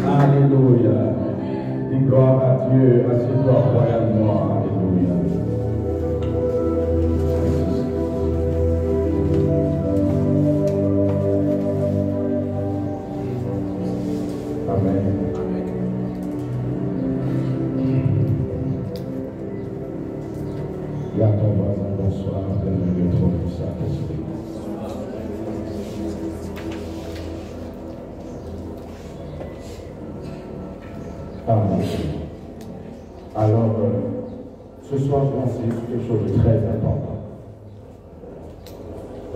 Alléluia. Dis gloire à Dieu, assieds-toi royalement. Alléluia. Amen. Et à ton voisin, bonsoir, bienvenue au trône du Saint-Esprit. Amen. Alors, ce soir, je vais enseigner quelque chose de très important.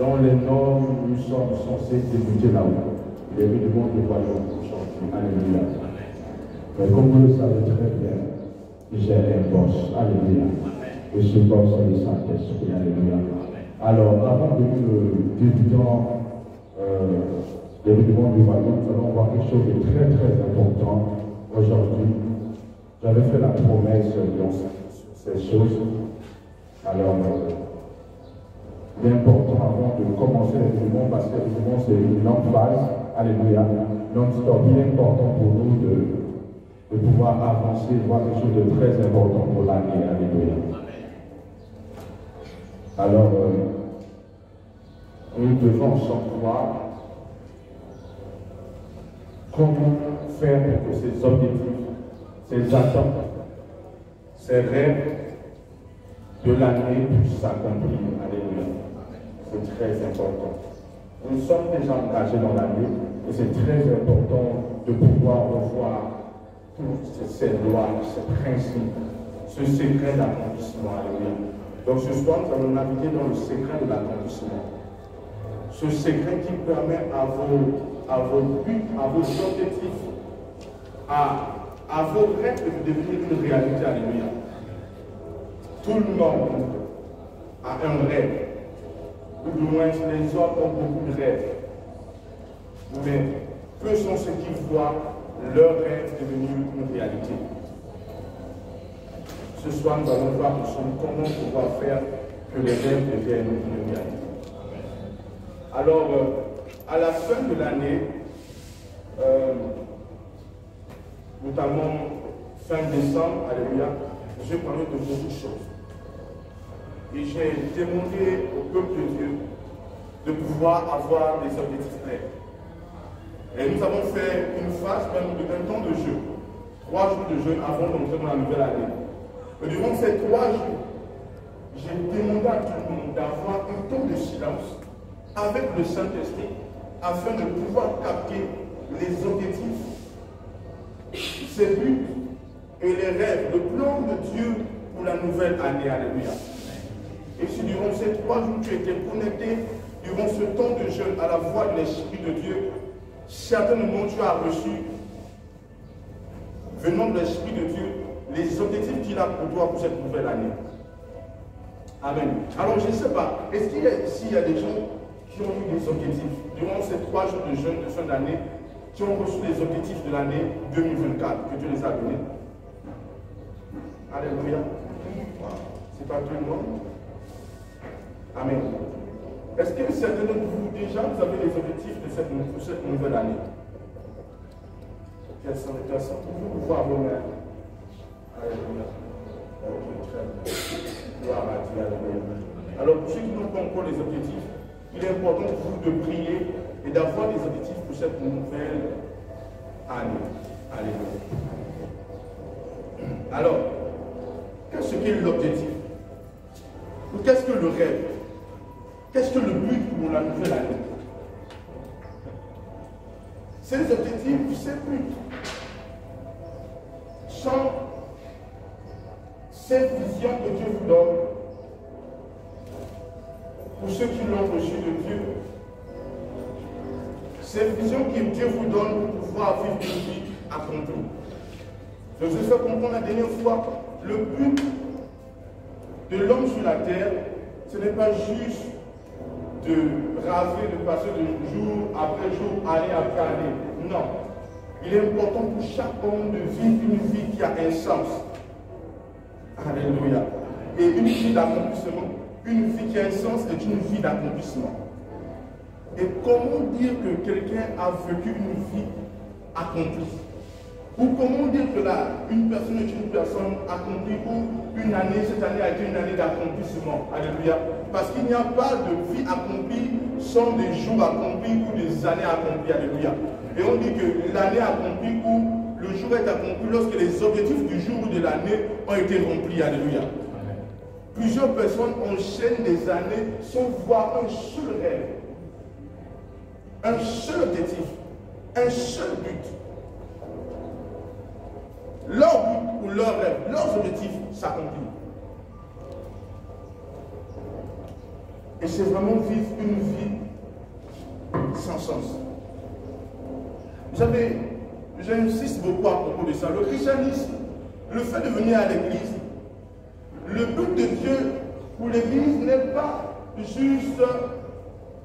Dans les normes, nous sommes censés débuter là-haut. Les rues du monde de voyons aujourd'hui. Alléluia. Mais comme vous le savez très bien, j'ai un boss. Alléluia. Et ce boss est le Saint-Esprit. Alléluia. Alors, avant de nous débutant les rues du monde du voyons, nous allons voir quelque chose de très très important. Aujourd'hui, j'avais fait la promesse sur ces choses. Alors, l'important avant de commencer les mouvements, parce que les mouvements c'est une longue phase, alléluia, non-stop, il est important pour nous de pouvoir avancer, voir quelque chose de très important pour l'année, alléluia. Alors, nous devons savoir comment faire pour que ces objectifs, ces attentes, ces rêves de l'année puissent s'accomplir. Alléluia. C'est très important. Nous sommes déjà engagés dans l'année et c'est très important de pouvoir revoir toutes ces lois, ces principes, ce secret d'accomplissement. Alléluia. Donc ce soir, nous allons naviguer dans le secret de l'accomplissement. Ce secret qui permet à vos buts, à vos objectifs, à vos rêves de devenir une réalité. Alléluia. Tout le monde a un rêve. Ou du moins, les hommes ont beaucoup de rêves. Mais peu sont ceux qui voient leur rêve devenir une réalité. Ce soir, nous allons voir ensemble comment pouvoir faire que les rêves deviennent une réalité. Alors, à la fin de l'année, notamment fin décembre, alléluia, j'ai parlé de beaucoup de choses. Et j'ai demandé au peuple de Dieu de pouvoir avoir des objectifs clairs. Et nous avons fait une phase, même un temps de jeûne, 3 jours de jeûne avant d'entrer dans la nouvelle année. Et durant ces 3 jours, j'ai demandé à tout le monde d'avoir un temps de silence avec le Saint-Esprit afin de pouvoir capter les objectifs, ses buts et les rêves, le plan de Dieu pour la nouvelle année. Alléluia. Et si durant ces 3 jours tu étais connecté, durant ce temps de jeûne, à la voix de l'Esprit de Dieu, certainement tu as reçu, venant de l'Esprit de Dieu, les objectifs qu'il a pour toi pour cette nouvelle année. Amen. Alors je ne sais pas, est-ce qu'il y a ici des gens qui ont eu des objectifs durant ces 3 jours de jeûne de fin d'année, qui ont reçu les objectifs de l'année 2024, que Dieu les a donnés? Alléluia. C'est pas tout le monde. Amen. Est-ce que certains d'entre vous, déjà, vous avez les objectifs de cette nouvelle année? Quelles sont les personnes? Vous voir vos mains. Alléluia. Ok, très bien. Gloire à Dieu. Alléluia. Alors, pour ceux qui n'ont pas encore les objectifs, il est important pour vous de prier et d'avoir des objectifs pour cette nouvelle année. Alléluia. Alors, qu'est-ce qu'est l'objectif? Ou qu'est-ce que le rêve? Qu'est-ce que le but pour la nouvelle année? Ces objectifs, ces buts, sont cette vision que Dieu vous donne pour ceux qui l'ont reçu de Dieu. Cette vision que Dieu vous donne pour pouvoir vivre une vie accomplie. Je vous ai fait comprendre la dernière fois, le but de l'homme sur la terre, ce n'est pas juste de raser, de passer de jour après jour, année après année. Non. Il est important pour chaque homme de vivre une vie qui a un sens. Alléluia. Et une vie d'accomplissement, une vie qui a un sens est une vie d'accomplissement. Et comment dire que quelqu'un a vécu une vie accomplie? Ou comment dire que là, une personne est une personne accomplie ou une année, cette année a été une année d'accomplissement? Alléluia. Parce qu'il n'y a pas de vie accomplie sans des jours accomplis ou des années accomplies. Alléluia. Et on dit que l'année accomplie ou le jour est accompli lorsque les objectifs du jour ou de l'année ont été remplis. Alléluia. Plusieurs personnes enchaînent des années sans voir un seul rêve, un seul objectif, un seul but. Leur but ou leur rêve, leurs objectifs s'accomplissent. Et c'est vraiment vivre une vie sans sens. Vous savez, j'insiste beaucoup à propos de ça. Le christianisme, le fait de venir à l'église, le but de Dieu pour l'église n'est pas juste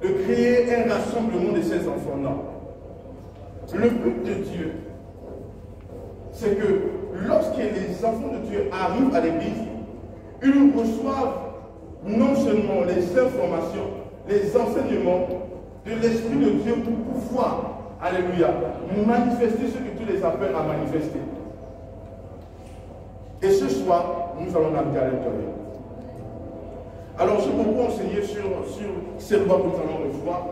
de créer un rassemblement de ses enfants, non. Le but de Dieu, c'est que lorsque les enfants de Dieu arrivent à l'église, ils reçoivent non seulement les informations, les enseignements de l'Esprit de Dieu pour pouvoir, alléluia, manifester ce que Dieu les appelle à manifester. Et ce soir, nous allons naviguer à l'intérieur. Alors, j'ai beaucoup enseigné sur ces lois que nous allons revoir.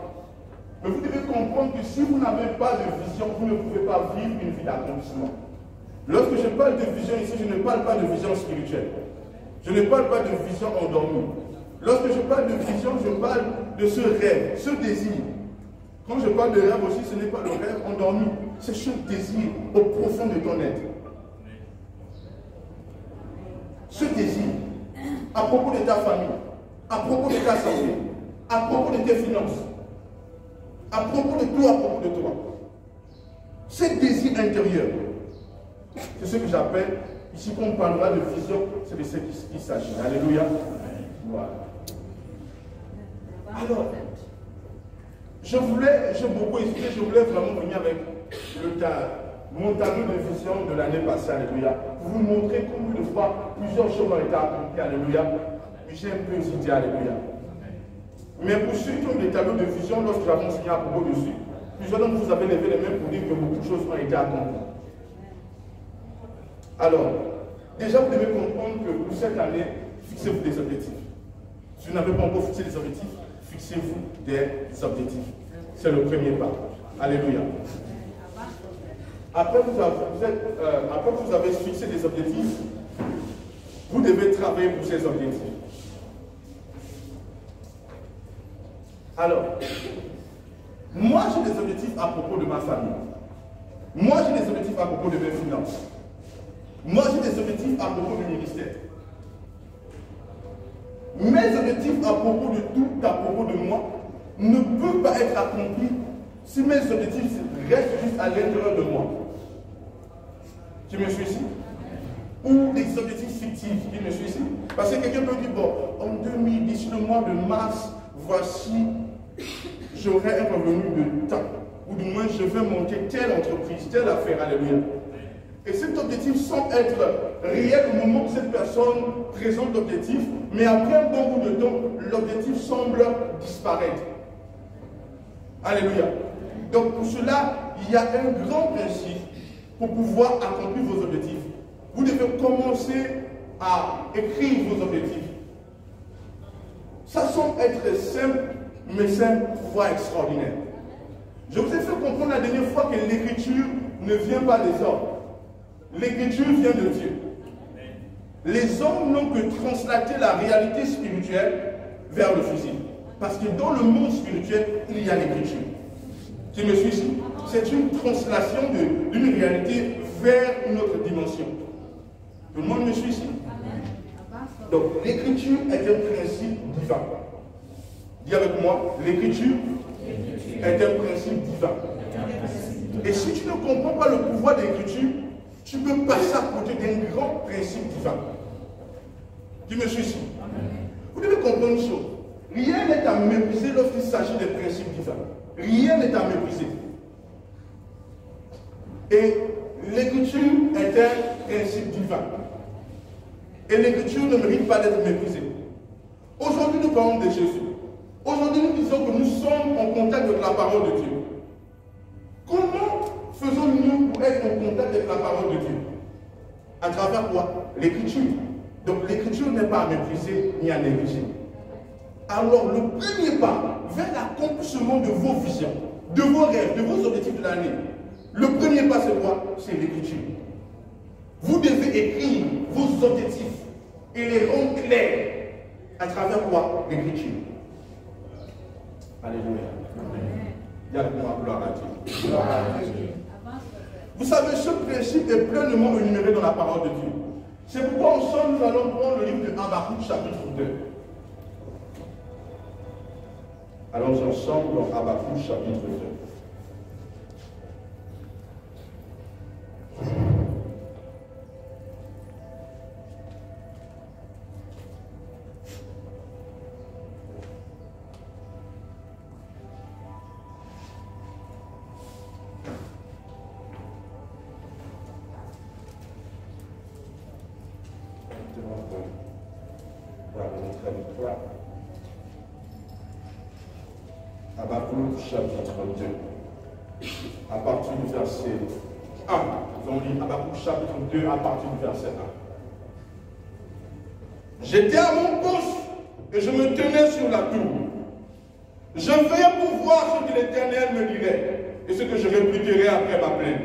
Mais vous devez comprendre que si vous n'avez pas de vision, vous ne pouvez pas vivre une vie d'accomplissement. Lorsque je parle de vision ici, je ne parle pas de vision spirituelle. Je ne parle pas de vision endormie. Lorsque je parle de vision, je parle de ce rêve, ce désir. Quand je parle de rêve aussi, ce n'est pas le rêve endormi, c'est ce désir au profond de ton être. Ce désir, à propos de ta famille, à propos de ta santé, à propos de tes finances, à propos de toi, à propos de toi. Ce désir intérieur, c'est ce que j'appelle, ici quand on parlera de vision, c'est de ce qu'il s'agit. Alléluia. Voilà. Alors, j'ai beaucoup expliqué, je voulais vraiment venir avec mon tableau de vision de l'année passée, alléluia, pour vous montrer combien de fois plusieurs choses ont été accomplies, alléluia. Mais j'ai un peu hésité, alléluia. Mais pour ceux qui ont des tableaux de vision, lorsque j'avais enseigné à propos dessus, plusieurs d'entre vous avez levé les mains pour dire que beaucoup de choses ont été accomplies. Alors, déjà vous devez comprendre que pour cette année, fixez-vous des objectifs. Si vous n'avez pas encore fixé des objectifs, fixez-vous des objectifs. C'est le premier pas. Alléluia. Après que vous avez fixé des objectifs, vous devez travailler pour ces objectifs. Alors, moi j'ai des objectifs à propos de ma famille. Moi j'ai des objectifs à propos de mes finances. Moi j'ai des objectifs à propos du ministère. Mes objectifs à propos de tout, à propos de moi, ne peuvent pas être accomplis si mes objectifs restent juste à l'intérieur de moi. Tu me suis ici? Ou des objectifs fictifs qui me suis ici? Parce que quelqu'un peut dire, bon, en 2000, d'ici le mois de mars, voici, j'aurai un revenu de temps. Ou du moins, je vais monter telle entreprise, telle affaire, alléluia. Et cet objectif semble être réel au moment où cette personne présente l'objectif, mais après un bon bout de temps, l'objectif semble disparaître. Alléluia. Donc pour cela, il y a un grand principe pour pouvoir accomplir vos objectifs. Vous devez commencer à écrire vos objectifs. Ça semble être simple, mais c'est un pouvoir extraordinaire. Je vous ai fait comprendre la dernière fois que l'écriture ne vient pas des hommes. L'écriture vient de Dieu. Les hommes n'ont que translaté la réalité spirituelle vers le physique. Parce que dans le monde spirituel, il y a l'écriture. Tu me suis ici? C'est une translation d'une réalité vers une autre dimension. Tout le monde me suit ici? Donc l'écriture est un principe divin. Dis avec moi, l'écriture est un principe divin. Et si tu ne comprends pas le pouvoir de l'écriture, tu peux passer à côté d'un grand principe divin. Tu me suis ici? Vous devez comprendre une chose. Rien n'est à mépriser lorsqu'il s'agit des principes divins. Rien n'est à mépriser. Et l'écriture est un principe divin. Et l'écriture ne mérite pas d'être méprisée. Aujourd'hui, nous parlons de Jésus. Aujourd'hui, nous disons que nous sommes en contact avec la parole de Dieu. Comment faisons-nous pour être en contact avec la parole de Dieu? À travers quoi? L'écriture. Donc l'écriture n'est pas à mépriser ni à négliger. Alors le premier pas vers l'accomplissement de vos visions, de vos rêves, de vos objectifs de l'année, le premier pas c'est quoi? C'est l'écriture. Vous devez écrire vos objectifs et les rendre clairs. À travers quoi? L'écriture. Alléluia. Il y a moi, gloire à Dieu. Vous savez, ce principe est pleinement énuméré dans la parole de Dieu. C'est pourquoi ensemble nous allons prendre le livre de Habakkuk chapitre 2. Allons ensemble dans Habakkuk chapitre 2. Habakkuk chapitre 2, à partir du verset 1. Nous allons lire Habakkuk chapitre 2 à partir du verset 1. J'étais à mon poste et je me tenais sur la tour. Je veillais pour voir ce que l'Éternel me dirait et ce que je répliquerai après ma plainte.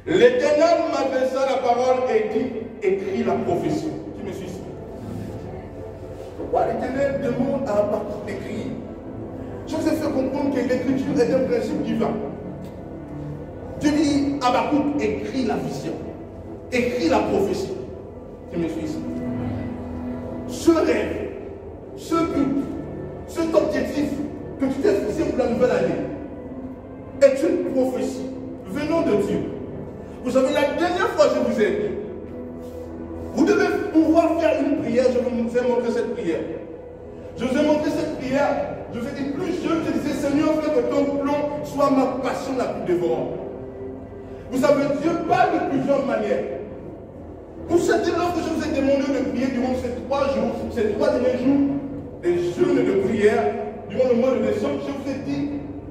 L'Éternel m'adressa la parole et dit, écris la prophétie. Qui me suit ici? Pourquoi l'Éternel demande à Habakkuk d'écrire? Je vous ai fait comprendre que l'écriture est un principe divin. Dieu dit, Habakkuk, écris la vision, écris la prophétie. Tu me suis ici? Ce rêve, ce but, cet objectif que tu t'es fixé pour la nouvelle année est une prophétie venant de Dieu. Vous savez, la dernière fois je vous ai dit, vous devez pouvoir faire une prière. Je vous ai montré cette prière. Je vous ai montré cette prière. Je vous ai dit, plus jeune, je disais, Seigneur, fais que ton plan soit ma passion la plus dévorante. Vous savez, Dieu parle de plusieurs manières. Pour cette lorsque je vous ai demandé de prier durant ces 3 jours, ces 3 derniers jours, des jeûnes de prière, durant le mois de décembre, je vous ai dit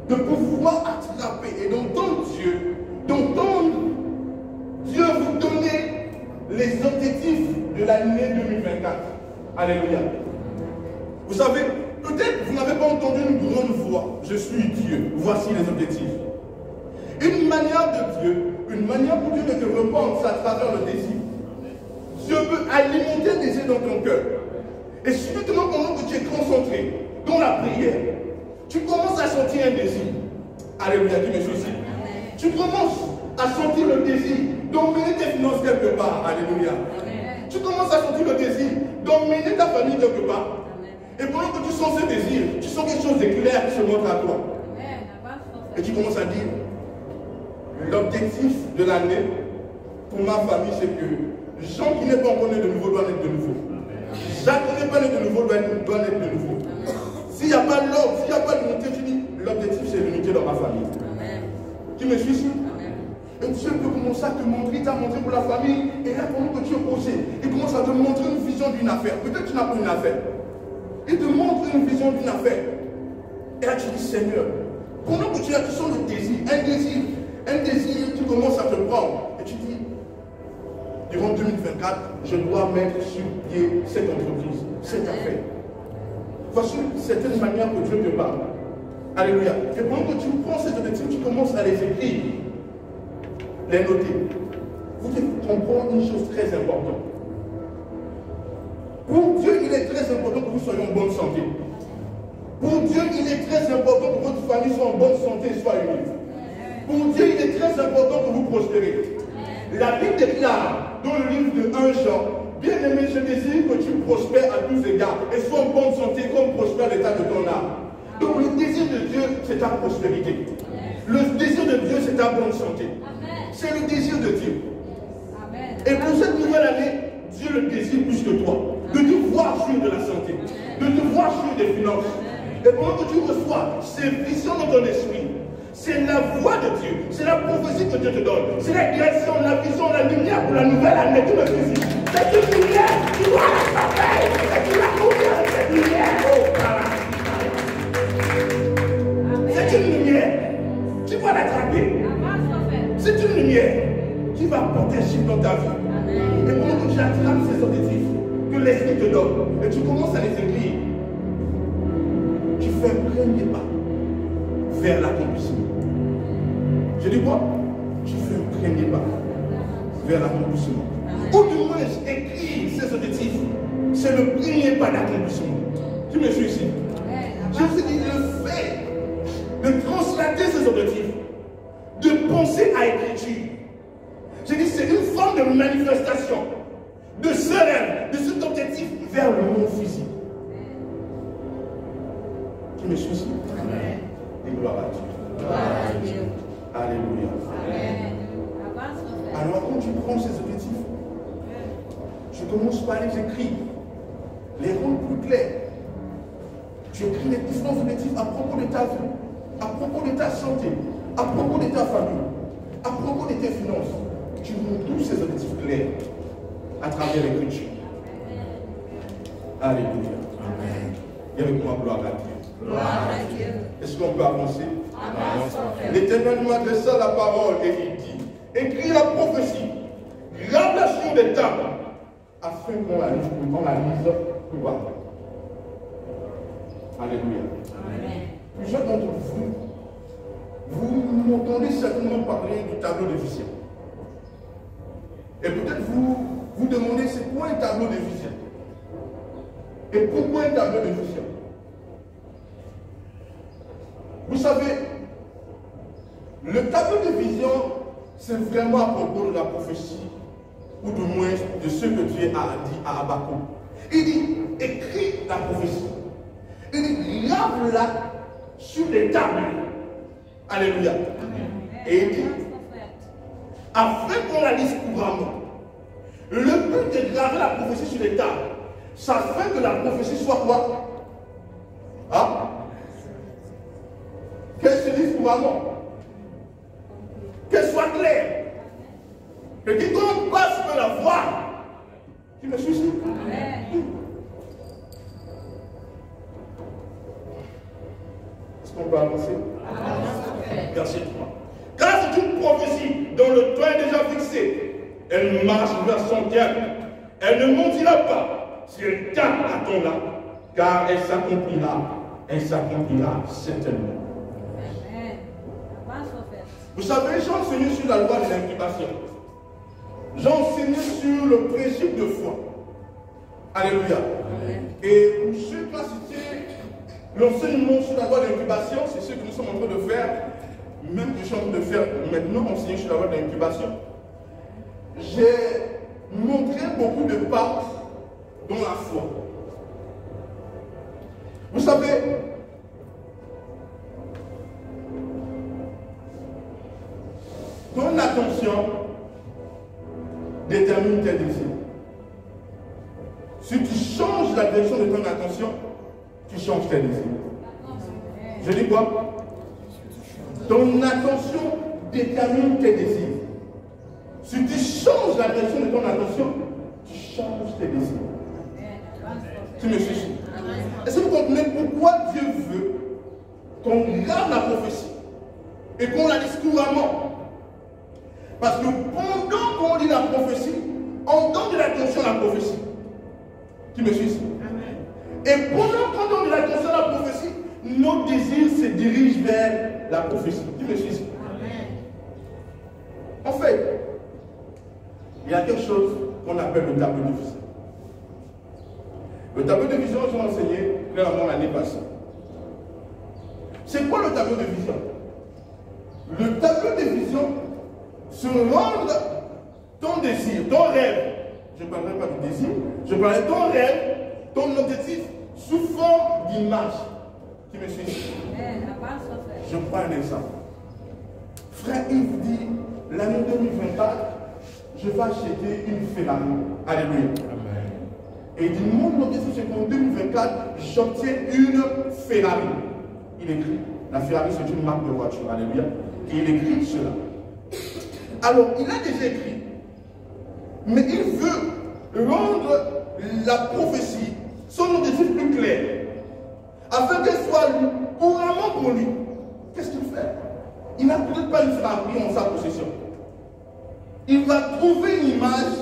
de pouvoir attraper et d'entendre Dieu, Dieu vous donner les objectifs de l'année 2024. Alléluia. Vous savez, peut-être vous n'avez pas entendu une grande voix. Je suis Dieu. Voici les objectifs. Une manière de Dieu, une manière pour Dieu de te répondre, c'est à travers le désir. Dieu peut alimenter le désir dans ton cœur. Et subitement, pendant que tu es concentré dans la prière, tu commences à sentir un désir. Alléluia, tu me suis ici. Tu commences à sentir le désir d'emmener tes finances quelque part. Alléluia. Tu commences à sentir le désir d'emmener ta famille quelque part. Et pendant que tu sens ce désir, tu sens quelque chose de clair qui se montre à toi. Et tu commences à dire, l'objectif de l'année pour ma famille, c'est que Jean qui n'est pas encore né de nouveau doit naître de nouveau. Jacques qui n'est pas né de nouveau doit naître de nouveau. S'il n'y a pas l'ordre, s'il n'y a pas l'unité, tu dis, l'objectif c'est l'unité dans ma famille. Tu me suis ici? Et Dieu peut commencer à te montrer, il t'a montré pour la famille, et là, pendant que tu es posé, il commence à te montrer une vision d'une affaire. Peut-être que tu n'as pas une affaire. Il te montre une vision d'une affaire. Et là, tu dis, Seigneur, pendant que tu as, tu sens le désir, un désir, tu commences à te prendre. Et tu dis, durant 2024, je dois mettre sur pied cette entreprise, cette affaire. Voici certaines manières que Dieu te parle. Alléluia. Et pendant que tu prends ces objectifs, tu commences à les écrire, les noter. Vous devez comprendre une chose très importante. Pour Dieu, il est très important que vous soyez en bonne santé. Pour Dieu, il est très important que votre famille soit en bonne santé et soit unie. Pour Dieu, il est très important que vous prospérez. La Bible déclare dans le livre de 1 Jean, bien-aimé, je désire que tu prospères à tous égards et sois en bonne santé comme prospère l'état de ton âme. Donc le désir de Dieu, c'est ta prospérité. Le désir de Dieu, c'est ta bonne santé. C'est le désir de Dieu. Et pour cette nouvelle année, Dieu le désire plus que toi. De te voir sur de la santé. De te voir sur des finances. Et pendant que tu reçois ces visions dans ton esprit, c'est la voix de Dieu. C'est la prophétie que Dieu te donne. C'est la création, la vision, la lumière pour la nouvelle année. Tu me fais. C'est une lumière. Tu vois la sommeil. Et tu la conviens avec cette lumière. Oh, c'est une lumière. Tu vas l'attraper. C'est une lumière qui va porter un chiffre dans ta vie. Et pendant que tu attrapes ces objectifs que l'esprit te donne, et tu commences à les écrire, tu fais un premier pas vers l'accomplissement. Je dis quoi? Tu fais un premier pas vers l'accomplissement. Ou du moins, écrire ces objectifs, c'est le premier pas d'accomplissement. Tu me suis ici? Je vous ai dit, le fait de translater ces objectifs, de penser à écriture, j'ai dit, c'est une forme de manifestation de ce rêve, de cet objectif vers le monde physique. Tu me suis ici? Et gloire à Dieu. Gloire à Dieu. Alléluia. Amen. Alors quand tu prends ces objectifs, tu commences par les écrire, les rendre plus clairs. Tu écris les différents objectifs à propos de ta vie, à propos de ta santé, à propos de ta famille, à propos de tes finances. Tu rends tous ces objectifs clairs à travers l'écriture. Alléluia. Amen. Et avec moi, gloire à Dieu. Gloire à Dieu. Est-ce qu'on peut avancer? Amen. L'Éternel nous adressa la parole et il dit, écris la prophétie, grave-la sur des tables, afin qu'on la lise pour voir. Alléluia. Amen. Plusieurs d'entre vous m'entendez certainement parler du tableau de vision. Et peut-être vous demandez c'est quoi un tableau de vision? Et pourquoi un tableau de vision? Vous savez, le tableau de vision, c'est vraiment à propos de la prophétie, ou du moins de ce que Dieu a dit à Habakkuk. Il dit, écris la prophétie. Il dit, grave-la sur les tables. Alléluia. Et il dit, afin qu'on la lise couramment. Le but de graver la prophétie sur les tables, ça fait que la prophétie soit quoi? Hein? Qu'elle se lise couramment. Qu'elle soit claire. Que quiconque passe peut la voir. Tu me suis ici? Est-ce qu'on peut avancer? Verset 3. Car c'est une prophétie dont le temps est déjà fixé. Elle marche vers son terme. Elle ne mentira pas si elle tape à ton âme, car elle s'accomplira certainement. Vous savez, j'ai enseigné sur la loi de l'incubation. J'ai enseigné sur le principe de foi. Alléluia. Et pour ceux qui ont cité l'enseignement sur la loi de l'incubation, c'est ce que nous sommes en train de faire, même que je suis en train de faire maintenant, enseigner sur la loi de l'incubation. J'ai montré beaucoup de pas dans la foi. Vous savez, Ton attention détermine tes désirs. Si tu changes la direction de ton attention, tu changes tes désirs. Je dis quoi? Ton attention détermine tes désirs. Si tu changes la direction de ton attention, tu changes tes désirs. Tu me suis? Est-ce que vous comprenez pourquoi Dieu veut qu'on garde la prophétie et qu'on la lise couramment? Parce que pendant qu'on lit la prophétie, on donne de l'attention à la prophétie. Tu me suis? Et pendant qu'on donne de l'attention à la prophétie, nos désirs se dirigent vers la prophétie. Tu me suis? En fait, il y a quelque chose qu'on appelle le tableau de vision. Le tableau de vision, j'ai enseigné clairement l'année passée. C'est quoi le tableau de vision? Le tableau de vision se rend ton désir, ton rêve. Je ne parlerai pas du désir, je parlerai de ton rêve, ton objectif sous forme d'image. Tu me suis? Je prends un exemple. Frère Yves dit, l'année 2024, je vais acheter une Ferrari. Alléluia. Et il dit, mon objectif c'est qu'en 2024, j'obtiens une Ferrari. Il écrit, la Ferrari c'est une marque de voiture. Alléluia. Et il écrit cela. Alors, il a déjà écrit, mais il veut rendre la prophétie, son objectif plus clair, afin qu'elle soit couramment pour lui. Qu'est-ce qu'il fait? Il n'a peut-être pas une Ferrari en sa possession. Il va trouver une image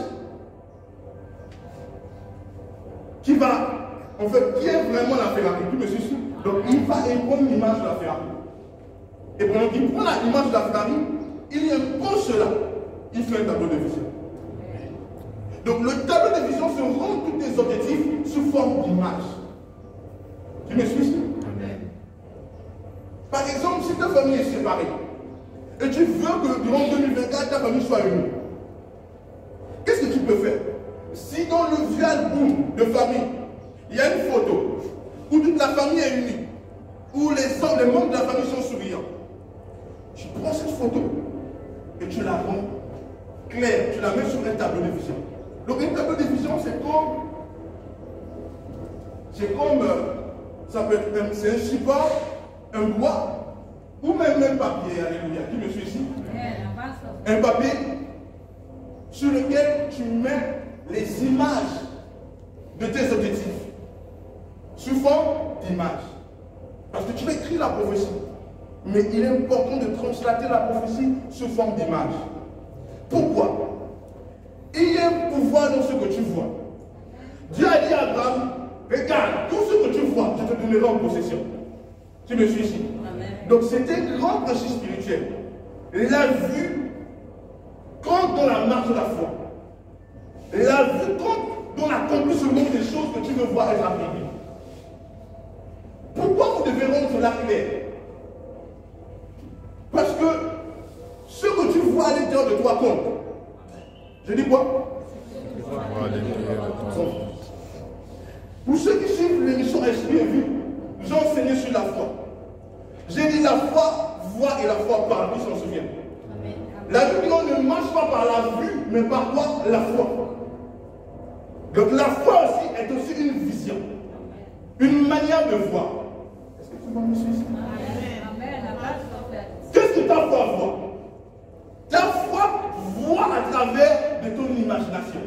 qui est vraiment la Ferrari. Tu me suis? Donc il va prendre l'image de la Ferrari. Et pendant qu'il prend l'image de la Ferrari, il impose cela. Il fait un tableau de vision. Donc le tableau de vision se rend tous tes objectifs sous forme d'image. Tu me suis? Par exemple, si ta famille est séparée, et tu veux que durant 2024, ta famille soit unie, qu'est-ce que tu peux faire? Si dans le vieux album de famille, il y a une photo où toute la famille est unie, où les membres de la famille sont souriants, tu prends cette photo et tu la rends claire, tu la mets sur un tableau de vision. Donc un tableau de vision, c'est comme ça peut être c'est un support, un bois, ou même un papier, alléluia, qui me suit ici. Un papier sur lequel tu mets les images de tes objectifs sous forme d'images. Parce que tu as écrit la prophétie, mais il est important de translater la prophétie sous forme d'image. Pourquoi? Il y a un pouvoir dans ce que tu vois. Dieu a dit à Abraham, regarde, tout ce que tu vois, je te donnerai en possession. Tu me suis ici? Donc c'était un grand principe spirituel. La vue compte dans la marche de la foi. La vue compte dans l'accomplissement des choses que tu veux voir être accomplies. Pourquoi vous devez rendre cela clair? Parce que ce que tu vois à l'intérieur de toi compte. Je dis quoi? Pour ceux qui suivent l'émission Esprit et Vie, nous avons enseigné sur la foi. J'ai dit la foi voit et la foi parle, qui s'en souvient. La Bible dit on ne marche pas par la vue, mais par quoi? La foi. Donc la foi aussi est aussi une vision, une manière de voir. Est-ce que tu vas me suivre? Qu'est-ce que ta foi voit? Ta foi voit à travers de ton imagination.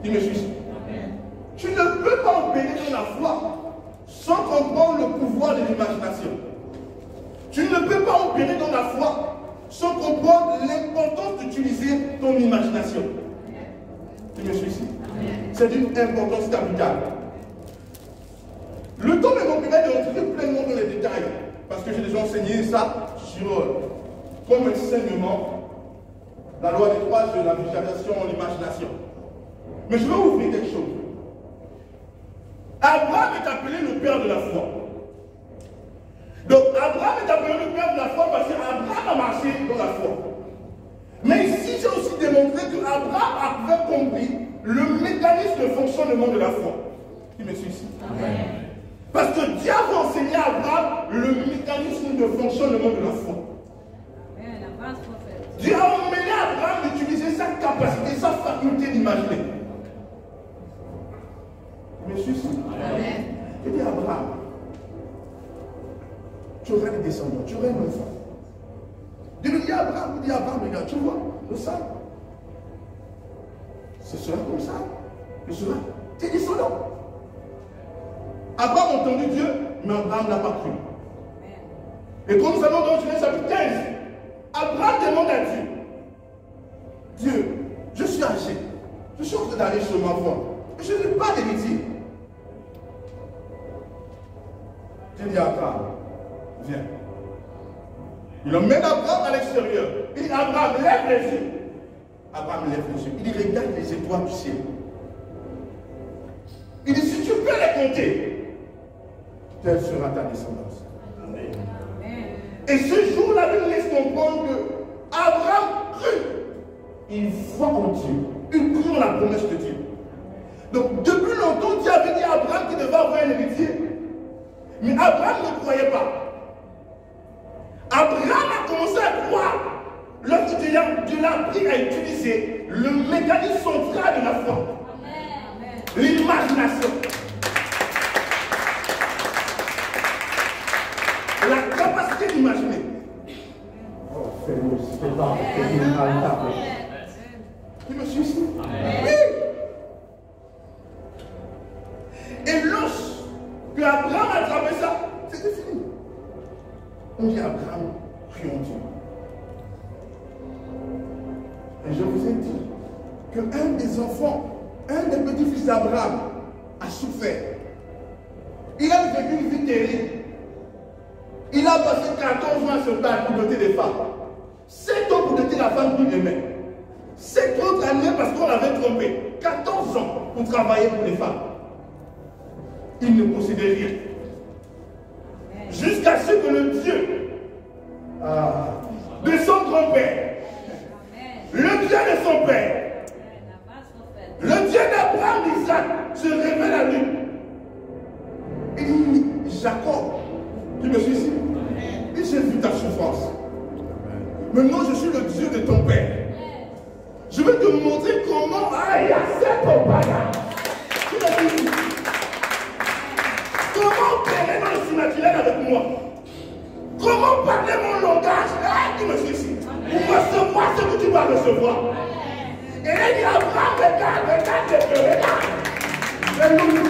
Tu me suis? Tu ne peux pas opérer dans la foi sans comprendre le pouvoir de l'imagination. Tu ne peux pas opérer dans la foi sans comprendre l'importance d'utiliser ton imagination. Tu me suis ici? C'est d'une importance capitale. Le temps me manquerait de rentrer pleinement dans les détails, parce que j'ai déjà enseigné ça sur comme enseignement la loi des trois de la visualisation en imagination. Mais je vais ouvrir quelque chose. Abraham est appelé le père de la foi. Donc Abraham est appelé le père de la foi parce qu'Abraham a marché dans la foi. Mais ici, j'ai aussi démontré qu'Abraham avait compris le mécanisme de fonctionnement de la foi. Tu me suis ici? Amen. Parce que Dieu a enseigné à Abraham le mécanisme de fonctionnement de la foi. descendants, tu auras un enfant. Dieu me dit à Abraham, regarde, tu vois, le sable. Ce sera comme ça. Ce sera tes descendants. Abraham a entendu Dieu, mais Abraham n'a pas cru. Et comme nous allons dans Genèse chapitre 15, Abraham demande à Dieu, Dieu, je suis âgé, je suis en train d'aller sur ma voie, je n'ai pas d'héritier. Dieu dit à Abraham, viens. Il emmène Abraham à l'extérieur. Il dit, Abraham, lève les yeux. Abraham lève les yeux. Il dit, regarde les étoiles du ciel. Il dit, si tu peux les compter, telle sera ta descendance. Amen. Et ce jour, la Bible laisse comprendre que Abraham crut. Il voit en Dieu. Il crut en la promesse de Dieu. Donc, depuis longtemps, Dieu avait dit à Abraham qu'il devait avoir un héritier. Mais Abraham ne croyait pas. Abraham a commencé à croire lorsque Dieu l'a appris à utiliser le mécanisme central de la foi. L'imagination. La capacité d'imaginer. Oh, c'est pas inimaginable. Tu me suis ici? Oui. Et lorsque Abraham a attrapé ça, c'était fini. On dit Abraham, prions Dieu. Et je vous ai dit qu'un des enfants, un des petits-fils d'Abraham a souffert. Il a vécu une vie terrible. Il a passé 14 ans à se battre pour doter des femmes. 7 ans pour doter la femme qu'il aimait. 7 autres années parce qu'on l'avait trompé. 14 ans pour travailler pour les femmes. Il ne possédait rien. Jusqu'à ce que le Dieu de son grand-père, le Dieu de son père, le Dieu d'Abraham, d'Isaac, se révèle à lui. Il dit, Jacob, tu me suis ici? Et j'ai vu ta souffrance. Maintenant, je suis le Dieu de ton père. Je vais te montrer comment comment opérer dans le surnaturel avec moi. Comment parler mon langage. Tu me suis ici. Pour recevoir ce que tu vas recevoir. Et il dit, Abraham, regarde. Et nous nous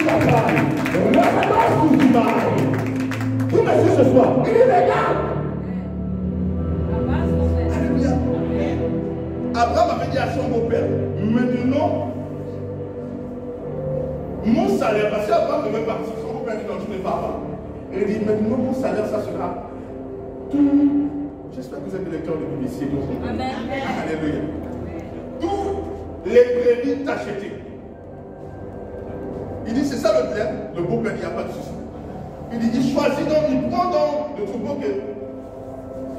tu me suis ce soir. Il dit, regarde. Alléluia. Abraham avait dit à son beau-père, maintenant, mon salaire, parce qu'Abraham devait partir, son beau-père dit, non, tu ne pars pas. Et il dit, maintenant, mon salaire, ça sera tout. J'espère que vous êtes des lecteurs de Bible ici. Amen. Alléluia. Tous les brebis t'acheter. Il dit, c'est ça le terme. Le beau-père, il n'y a pas de souci. Il dit, il choisit donc, il prend dans le troupeau que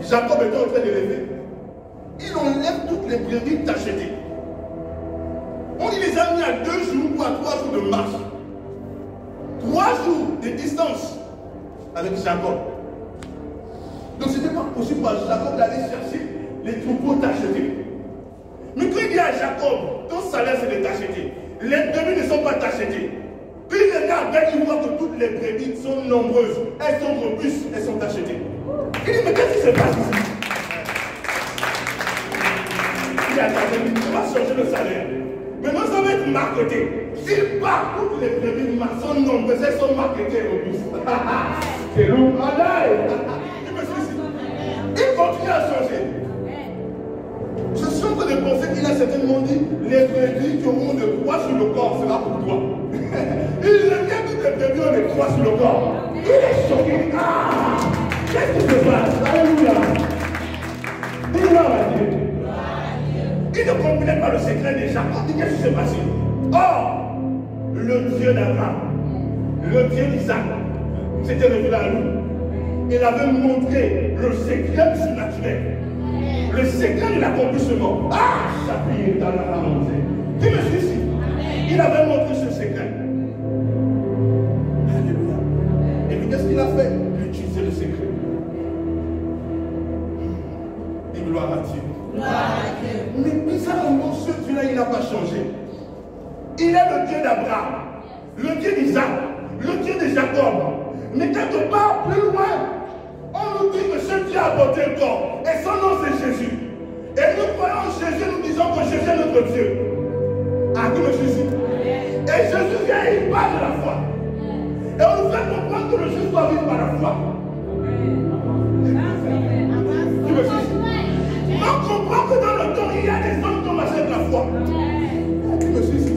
Jacob était en train d'élever. Il enlève toutes les brebis t'acheter. On les a mis à 2 jours ou à 3 jours de marche. 3 jours de distance avec Jacob. Donc ce n'était pas possible pour Jacob d'aller chercher les troupeaux t'acheter. Mais quand il dit à Jacob, ton salaire c'est de t'acheter. Les brebis ne sont pas t'acheter. Puis il regarde, il voit que toutes les brebis sont nombreuses. Elles sont robustes, elles sont achetées. Il dit, mais qu'est-ce qui se passe ici? Il dit, attends, on va changer le salaire. Maintenant, ça va être marketé. S'il part, toutes les brebis sont nombreuses, elles sont marketées et robustes. C'est lourd. Il me suis ici. Il continue à changer. Je suis en train de penser qu'il a certainement dit, les brebis qui auront de croix sur le corps sera pour toi. Il revient toutes les brebis ont de croix sur le corps. Il est choqué. Qu'est-ce qui se passe? Alléluia. Gloire à Dieu. Il ne comprenait pas le secret de Jacob. Qu'est-ce qui s'est passé? Or, le Dieu d'Abraham, le Dieu d'Isaac, s'était révélé à lui. Il avait montré le secret du surnaturel. Le secret de l'accomplissement. Ça prie dans la ramasse. Tu me suis ici. Il avait montré ce secret. Alléluia. Et puis qu'est-ce qu'il a fait? Utiliser le secret. Et gloire à Dieu. Gloire à Dieu. Mais bizarrement, ce Dieu-là, il n'a pas changé. Il est le Dieu d'Abraham, le Dieu d'Isaac, le Dieu de Jacob. Mais quelque part plus loin, on nous dit que ce Dieu a porté le corps. Et son nom c'est Jésus. Et nous croyons en Jésus, nous disons que Jésus est notre Dieu. Ah, qui me suit ici? Et Jésus vient et il parle de la foi. Et on nous fait comprendre que le juste doit vivre par la foi. Qui me suit ici? On comprend que dans le temps, il y a des hommes qui ont marché de la foi. Qui me suit ici?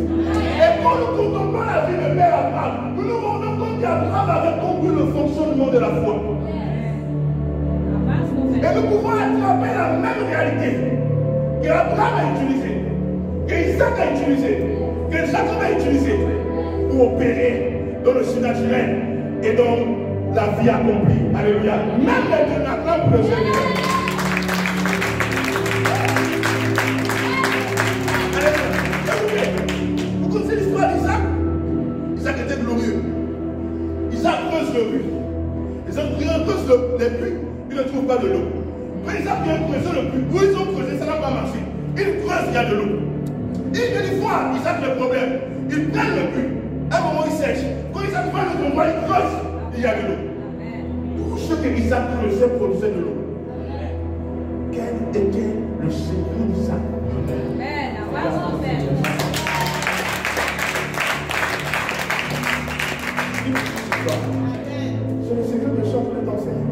Et quand nous contemplons la vie de Père Abraham, nous nous rendons compte qu'Abraham avait compris le fonctionnement de la foi. Et nous pouvons attraper la même réalité qu'Abraham a utilisée, qu'Isaac a utilisée, que Jacob a utilisée pour opérer dans le surnaturel et dans la vie accomplie. Alléluia. Même les deux n'attendent pour le Seigneur. Vous connaissez l'histoire d'Isaac? Isaac était glorieux. Isaac creuse le puits. Isaac creuse les puits, il ne trouve pas de l'eau. Quand Isaac vient creuser le puits, où ils ont creusé, ça n'a pas marché. Ils creusent, il y a de l'eau. Une fois, Isaac a le problème. Ils prennent le puits. À un moment, il sèche. Quand Isaac prend le combat, il creuse, il y a de l'eau. Tout ce que Isaac creusait produisait de l'eau. Quel était le secret d'Isaac? C'est le secret de chant que t'enseigne.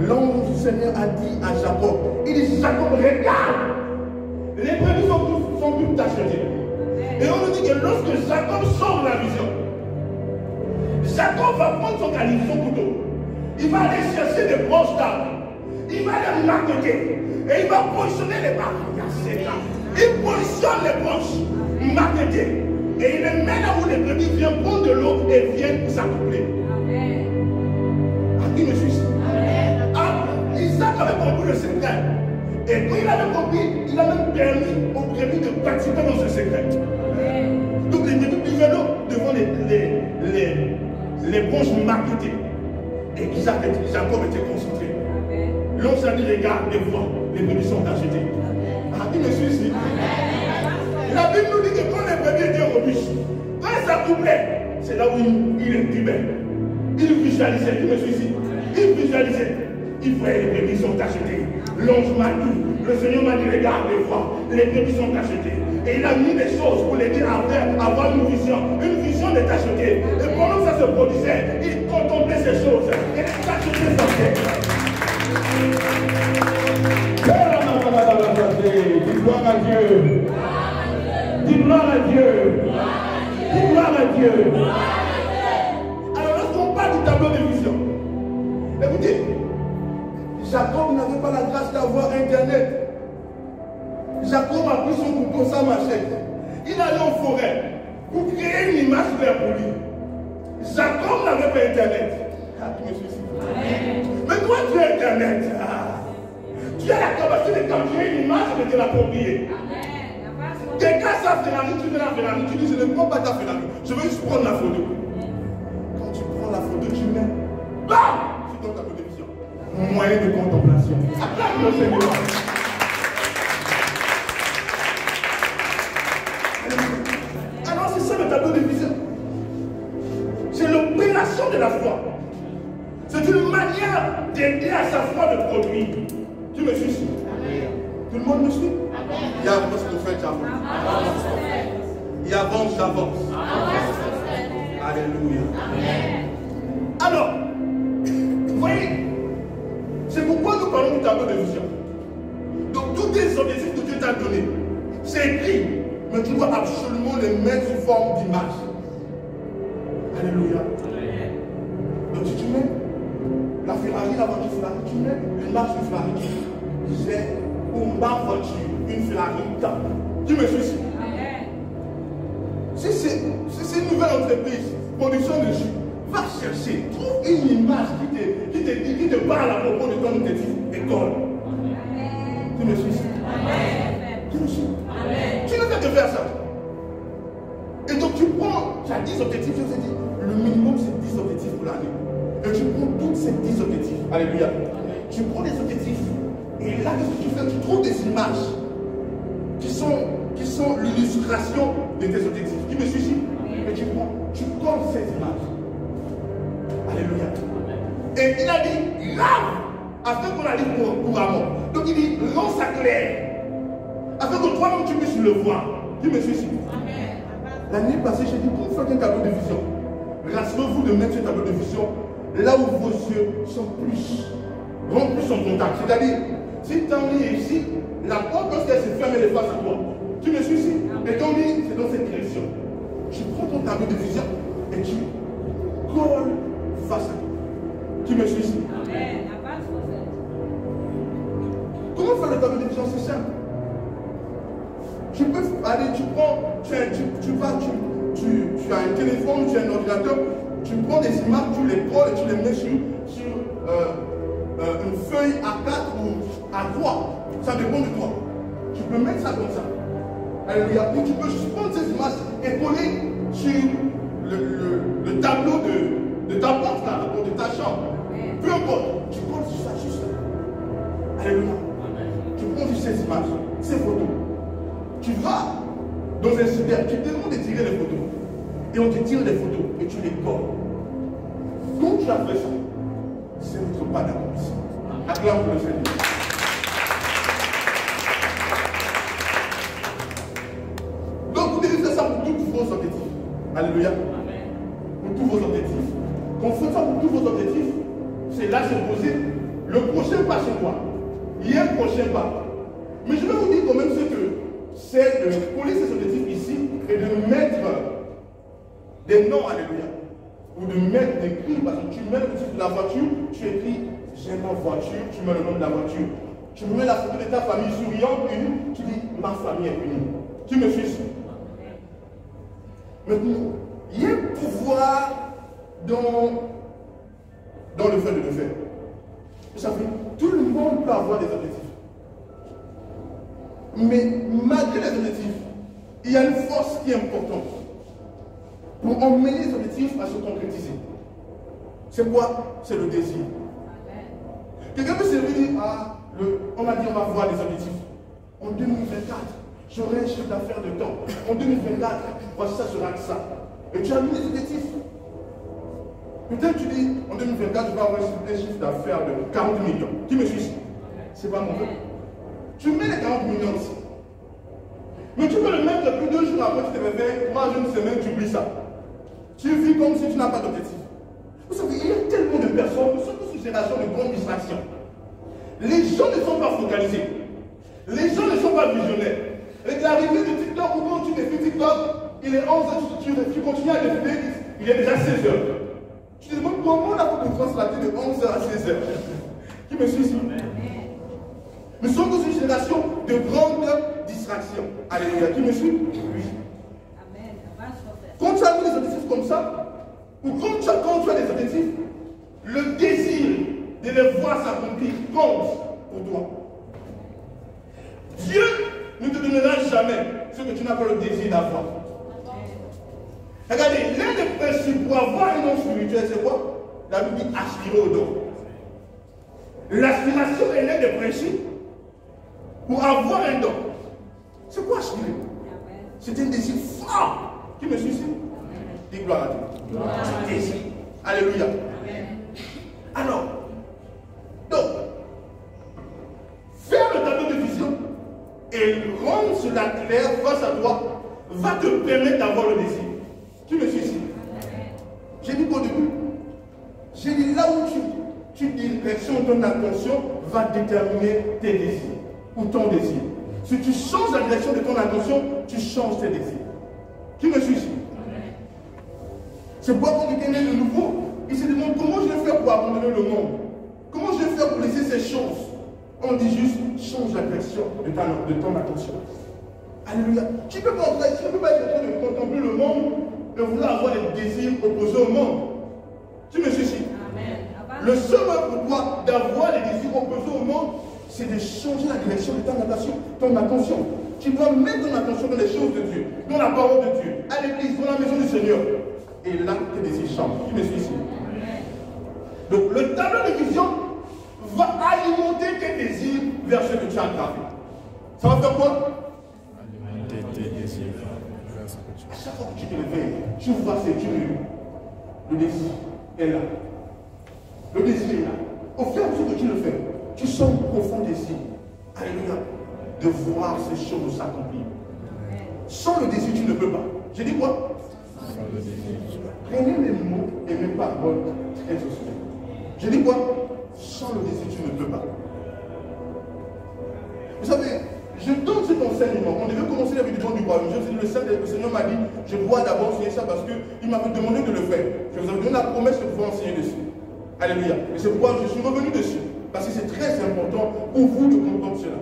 L'ange du Seigneur a dit à Jacob, il dit Jacob, regarde, les brebis sont toutes tachetées. Et on nous dit que lorsque Jacob sort de la vision, Jacob va prendre son calibre, son couteau, il va aller chercher des branches d'arbres, il va les marquer et il va positionner les barres. Il positionne les branches marquetées et il les met là où les brebis viennent prendre de l'eau et viennent pour s'accoupler. Qui me suit? Isaac avait compris le secret. Et quand il avait compris, il a même permis aux brebis de participer dans ce secret. Donc les brebis buvaient l'eau devant les branches marquetées. Et Jacob était concentré. L'ange a dit, regarde, les voix, les brebis sont achetées. Qui me suit ici? La Bible nous dit que quand les brebis étaient robustes, quand ils s'accouplaient, c'est là où il intimait. Il visualisait, qui me suit ici? Il visualisait. Il voyait les brebis sont achetées. L'ange m'a dit, le Seigneur m'a dit, regarde les voix, les brebis sont achetées. Et il a mis des choses pour les dire à faire, avoir une vision d'être acheté. Et pendant que ça se produisait, il contemplait ces choses. Et les achetés sortaient. Dis gloire à Dieu. Dis gloire à Dieu. Dis gloire à Dieu. Alors lorsqu'on parle du tableau de vision, écoutez, Jacob n'avait pas la grâce d'avoir Internet. Jacob a pris son couteau, sa machette. Il allait en forêt pour créer une image claire pour lui. Jacob n'avait pas Internet. Mais toi, tu as Internet. Tu as la capacité de capturer une image et de te l'approprier. Quelqu'un a sa Ferrari, tu veux la Ferrari, tu dis je ne prends pas ta Ferrari, je veux juste prendre la photo. Quand tu prends la photo, tu mets bam sur ton tableau de vision. Moyen de contemplation. Acclame le Seigneur. Alors c'est ça le tableau de vision. C'est l'opération de la foi. C'est une manière d'aider à sa foi de produire. Tu me suis? Tout le monde me suit? Il y a avance qu'on fait, j'avance. Il y avance, j'avance. Alléluia. Alors, vous voyez, c'est pourquoi nous parlons du tableau de vision. Donc, tous les objectifs que Dieu t'a donnés, c'est écrit, mais tu dois absolument les mettre sous forme d'image. Alléluia. Donc, si tu mets la Ferrari, la voiture Ferrari, tu mets l'image de Ferrari. C'est pour ma voiture, une Ferrari. Tu me suis ici? Si c'est une nouvelle entreprise, production de jus, va chercher, trouve une image qui te parle à propos de ton objectif, école. Tu me suis ici? Tu me suis? Tu ne fais que faire ça. Et donc tu prends, tu as 10 objectifs, je te dis, le minimum c'est 10 objectifs pour l'année. Et tu prends tous ces 10 objectifs. Alléluia. Tu prends des objectifs. Et là, qu'est-ce que tu fais? Tu trouves des images qui sont l'illustration de tes objectifs. Tu me suis ici? Et tu colles ces images. Alléluia. Et il a dit, lave, afin qu'on arrive couramment. Donc il dit, rends ça clair, afin que toi-même tu puisses le voir. Qui me suit ici? La nuit passée, j'ai dit, quand vous faites un tableau de vision, rassurez-vous de mettre ce tableau de vision là où vos yeux sont rentrent plus en contact. C'est-à-dire, si ton lit est ici, la porte, lorsqu'elle se ferme, elle est face à toi. Tu me suis ici? Et ton lit, c'est dans cette direction. Tu prends ton tableau de vision et tu colles face à toi. Tu me suis ici? Comment faire le tableau de vision? C'est simple. Tu peux aller, tu prends, tu as un téléphone, tu as un ordinateur, tu prends des images, tu les colles et tu les mets sur une feuille A4 ou A3. Ça dépend de toi. Tu peux mettre ça comme ça. Alléluia. Ou tu peux juste prendre ces images et coller sur le tableau de ta porte, là, de ta chambre. Peu importe, tu colles sur ça, juste là. Alléluia. Tu prends juste ces images, ces photos. Tu vas dans un cyber, tu demandes de tirer les photos. Et on te tire les photos et tu les colles. Quand tu as fait ça, c'est notre pas d'accomplissement. Acclame pour le Seigneur. Donc vous devez faire ça pour tous vos objectifs. Alléluia. Pour tous vos objectifs. Quand vous faites ça pour tous vos objectifs, c'est là se poser le prochain pas chez toi. Il y a un prochain pas. Mais je vais vous dire quand même ce que c'est de coller ces objectifs ici et de mettre des noms, alléluia. Ou de mettre des cris, parce que tu mets le titre de la voiture, tu écris j'ai ma voiture, tu mets le nom de la voiture. Tu mets la photo de ta famille souriante, unie, tu dis ma famille est unie. Tu me suis? Maintenant, il y a un pouvoir dans le fait de le faire. Vous savez, tout le monde peut avoir des objectifs. Mais malgré les objectifs, il y a une force qui est importante pour emmener les objectifs à se concrétiser. C'est quoi? C'est le désir. Quelqu'un peut se dire, on m'a dit on va voir des objectifs. En 2024, j'aurai un chiffre d'affaires de temps. En 2024, voici ça sera que ça. Et tu as mis les objectifs. Peut-être tu dis, en 2024, je vais avoir un chiffre d'affaires de 40 millions. Qui me suit? C'est pas mon vœu. Tu mets les 40 millions ici. Mais tu peux le mettre plus 2 jours après, tu te réveilles, 3 jours, une semaine, tu oublies ça. Tu vis comme si tu n'as pas d'objectif. Vous savez, il y a tellement de personnes, surtout sous une génération de grandes distractions. Les gens ne sont pas focalisés. Les gens ne sont pas visionnaires. Et l'arrivée de TikTok, ou quand tu défiles TikTok, il est 11h, tu continues à défiler, il est déjà 16h. Tu te demandes comment on a fait de translater de 11h à 16h. Qui me suit ici? Nous sommes dans une génération de grandes distractions. Alléluia. Qui me suit? Oui. Quand tu as mis des objectifs comme ça, ou quand tu as des objectifs, le désir de les voir s'accomplir compte pour toi. Dieu ne te donnera jamais ce que tu n'as pas le désir d'avoir. Regardez, l'un des principes pour avoir un don spirituel, c'est quoi? La Bible dit aspirer au don. L'aspiration est l'un des principes pour avoir un don. C'est quoi aspirer? C'est un désir fort. Qui me suit ici? Dis gloire à Dieu. C'est un désir. Alléluia. Alors, donc, faire le tableau de vision et rendre cela clair face à toi va te permettre d'avoir le désir. Tu me suis ici? J'ai dit qu'au début, j'ai dit là où tu directions ton attention va déterminer tes désirs ou ton désir. Si tu changes la direction de ton attention, tu changes tes désirs. Qui me suit ici? C'est pourquoi quand quelqu'un est de nouveau, il se demande comment je vais faire pour abandonner le monde. Comment je vais faire pour laisser ces choses? On dit juste, change la direction de ton attention. Alléluia. Tu ne peux pas être en train de contempler le monde et vouloir avoir des désirs opposés au monde. Tu me suis ici? Le seul moyen pour toi d'avoir des désirs opposés au monde, c'est de changer la direction de ton attention. Tu dois mettre ton attention dans les choses de Dieu, dans la parole de Dieu, à l'église, dans la maison du Seigneur. Et là, tes désirs changent. Tu me suis ici? Donc, le tableau de vision va alimenter tes désirs vers ce que tu as gravé. Ça va faire quoi? Alimenter tes désirs. À chaque fois que tu te réveilles, tu vois ces Dieu. Le désir est là. Le désir est là. Au fur et à mesure que tu le fais, tu sens un profond désir. Alléluia. De voir ces choses s'accomplir. Sans le désir, tu ne peux pas. J'ai dit quoi? Prenez les mots et mes paroles très au sérieux. J'ai dit quoi? Sans le désir, tu ne peux pas. Vous savez, je donne cet enseignement. On devait commencer avec du don du royaume. Le Seigneur m'a dit, je dois d'abord enseigner ça parce qu'il m'avait demandé de le faire. Je vous ai donné la promesse de pouvoir enseigner dessus. Alléluia. Et c'est pourquoi je suis revenu dessus. Parce que c'est très important pour vous de comprendre cela.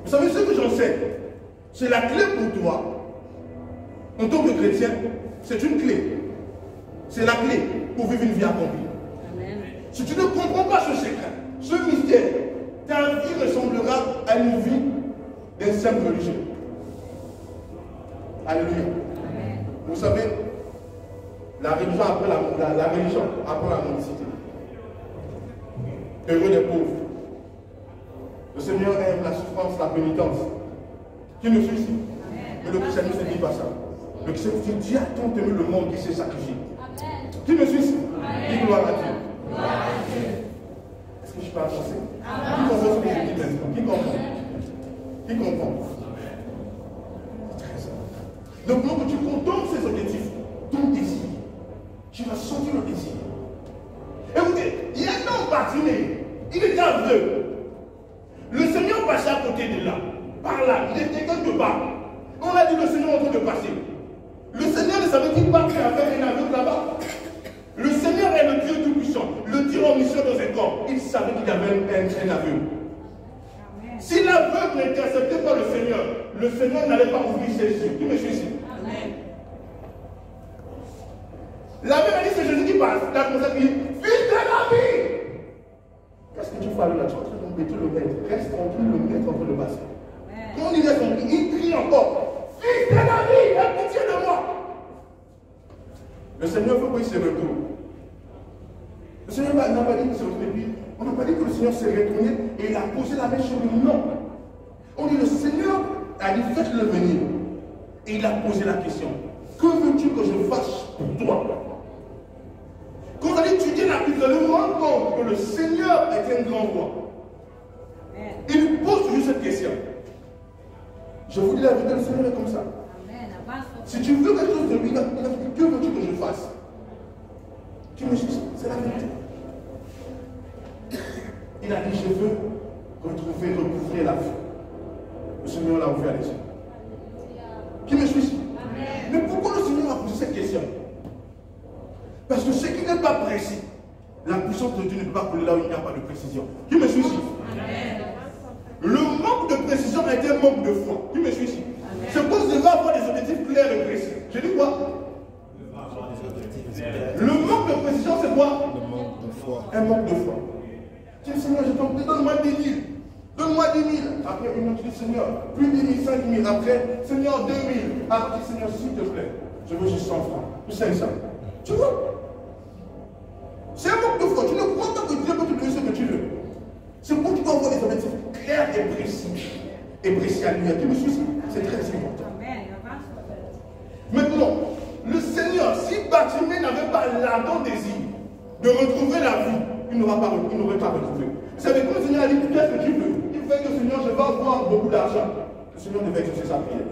Vous savez ce que j'enseigne? C'est la clé pour toi. En tant que chrétien, c'est une clé. C'est la clé pour vivre une vie accomplie. Si tu ne comprends pas ce secret, ce mystère, ta vie ressemblera à une vie d'un simple religieux. Alléluia. Vous savez, la religion après la mendicité. Heureux des pauvres. Le Seigneur aime la souffrance, la pénitence. Qui me suit ici? Mais le christianisme ne dit pas ça. Le christianisme dit Dieu a tant aimé le monde qui s'est sacrifié. Qui me suit ici? Dis gloire à Dieu. Est-ce que je parle français? Qui comprend ce que je dis maintenant? Qui comprend? Qui comprend? C'est très simple. Donc, quand tu contemples ces objectifs, ton désir, tu vas sentir le désir. Écoutez, il y a un homme bâtimé, il était aveugle. Le Seigneur passait à côté de là, par là, il était quelque part. On a dit le Seigneur est en train de passer. Le Seigneur ne savait-il pas qu'il y avait un aveugle là-bas? Le Seigneur est le Dieu tout-puissant, le Dieu omniscient dans un corps. Il savait qu'il y avait un aveugle. Si l'aveugle n'interceptait pas le Seigneur n'allait pas ouvrir ses yeux. Qui me suit ici? L'aveugle a dit c'est Jésus qui passe. Il a commencé à dire Fils de David! Qu'est-ce que tu fais là? Tu es en train d'embêter le maître. Reste tranquille, le maître est en train de passer. Quand il reste tranquille, il crie encore Fils de David, aie pitié de moi! Le Seigneur veut qu'il se retourne. Le Seigneur n'a pas dit qu'il se retourne. Et puis, on n'a pas dit que le Seigneur s'est retourné et il a posé la main sur lui. Non. On dit le Seigneur a dit faites-le venir. Et il a posé la question. Que veux-tu que je fasse pour toi? Quand vous allez étudier la Bible, vous allez vous rendre compte que le Seigneur est un grand roi. Il pose toujours cette question. Je vous dis la vérité, le Seigneur est comme ça. Si tu veux quelque chose de lui, il a dit, que veux-tu que je fasse? Tu me suis, c'est la vérité. Il a dit, je veux recouvrir la vie. Le Seigneur l'a ouvert les yeux. Qui me suit ici? Mais pourquoi le Seigneur a posé cette question? Parce que ce qui n'est pas précis, la puissance de Dieu ne peut pas couler là où il n'y a pas de précision. Qui me suit ici? Le manque de précision est un manque de foi. Qui me suit ici? C'est pour que je vais avoir des objectifs clairs et précis. Je dis quoi? Le manque de précision, c'est quoi? Un manque de foi. Tu dis, Seigneur, je t'en prie, donne-moi 10 000. Donne-moi 10 000. Après, il m'a dit, Seigneur, plus 10 000, 5 000. Après, Seigneur, 2 000. Après, Seigneur, s'il te plaît, je veux juste 100 francs. Plus 500. Tu vois? C'est un manque de foi. Tu ne crois pas que Dieu peut te donner ce que tu veux. C'est pour que tu dois avoir des objectifs clairs et précis. Et précis à lui. Tu me suis? C'est très important. Maintenant, le Seigneur, si Bartimée n'avait pas l'ardent désir de retrouver la vie, il n'aurait pas retrouvé. Vous savez, quand le Seigneur a dit, qu'est-ce que tu veux? Il fait que le Seigneur, je vais avoir beaucoup d'argent. Le Seigneur devait exaucer sa prière.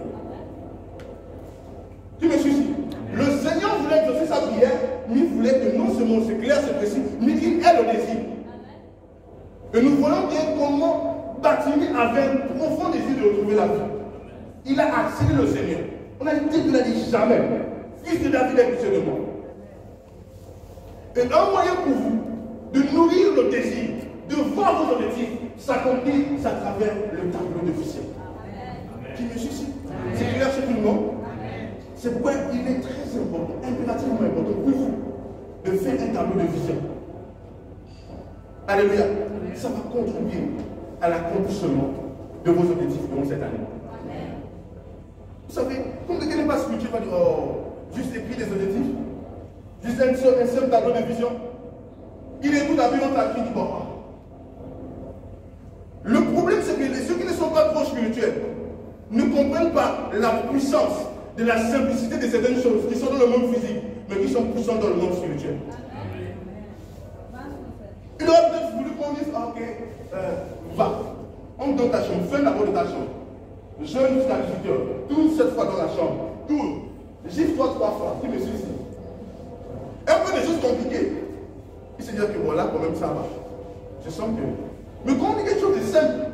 Tu me suis ici? Le Seigneur voulait exaucer sa prière, mais il voulait que non seulement c'est clair, c'est précis, mais qu'il ait le désir. Et nous voyons bien comment Bartimée avait un profond désir de retrouver la vie. Il a accéléré le Seigneur. On a dit qu'il a dit jamais. Fils de David, aie pitié de moi. Et un moyen pour vous de nourrir le désir, de voir vos objectifs s'accomplir, c'est à travers le tableau de vision. Qui me suit ici? C'est clair chez tout le monde? C'est pourquoi il est très important, impérativement important pour vous de faire un tableau de vision. Alléluia. Ça va contribuer à l'accomplissement de vos objectifs durant cette année. Vous savez, comme quelqu'un n'est pas spirituel, va dire, oh, juste écrit des objectifs, juste un seul tableau de vision. Il écoute la vie dans ta vie, il dit, bon. Le problème, c'est que ceux qui ne sont pas trop spirituels ne comprennent pas la puissance de la simplicité de certaines choses qui sont dans le monde physique, mais qui sont puissantes dans le monde spirituel. disent, ah, ok, va, on donne ta chambre, fais d'abord de ta chambre. Jeûne jusqu'à 18h, tourne 7 fois dans la chambre, tourne, gifle-toi 3 fois, tu me suis ici. Un peu des choses compliquées. Il se dit que bon, là, quand même, ça va. Je sens que. Mais quand on dit quelque chose de simple,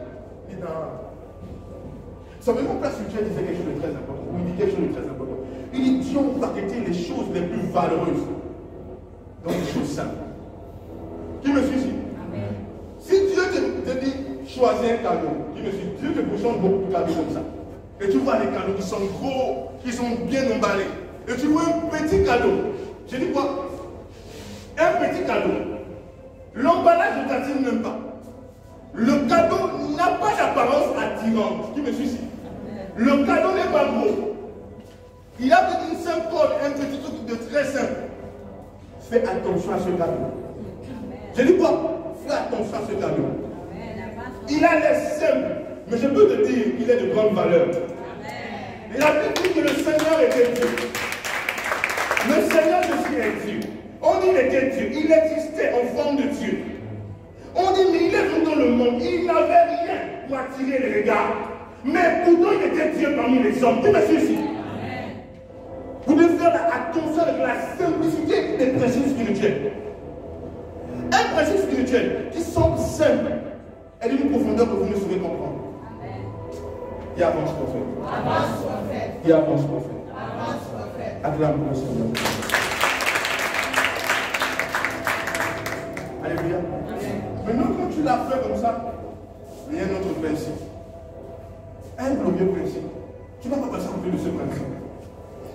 il dit, non. Ça veut dire que spirituel disait quelque chose de très important. Ou il dit quelque chose de très important. Il dit, Dieu va arrêter les choses les plus valeureuses. Donc, les choses simples. Qui me suit ici? Amen. Si Dieu te dit, choisis un cadeau, qui me suit, Dieu te présente beaucoup de cadeaux comme ça. Et tu vois les cadeaux qui sont gros, qui sont bien emballés. Et tu vois un petit cadeau. Je dis quoi? Un petit cadeau. L'emballage ne t'attire même pas. Le cadeau n'a pas d'apparence attirante. Qui me suit ici? Le cadeau n'est pas gros. Il a une simple corde, un petit truc de très simple. Fais attention à ce cadeau. Je dis quoi? Fais attention à ce cadeau. Il a l'air simple, mais je peux te dire qu'il est de grande valeur. La Bible dit que le Seigneur était Dieu. Le Seigneur aussi est Dieu. On dit qu'il était Dieu. Il existait en forme de Dieu. On dit, mais il est venu dans le monde. Il n'avait rien pour attirer les regards. Mais pourtant, il était Dieu parmi les hommes. Tu me suis ici? Vous devez faire attention avec la simplicité des principes spirituels. Un principe spirituel qui semble simple est d'une profondeur que vous ne saurez comprendre. Il avance, prophète. Avance, prophète. Il avance, prophète. Avance, prophète. Acclame le Seigneur. Alléluia. Maintenant, quand tu l'as fait comme ça, il y a un autre principe. Un glorieux principe. Tu ne vas pas passer en plus de ce principe.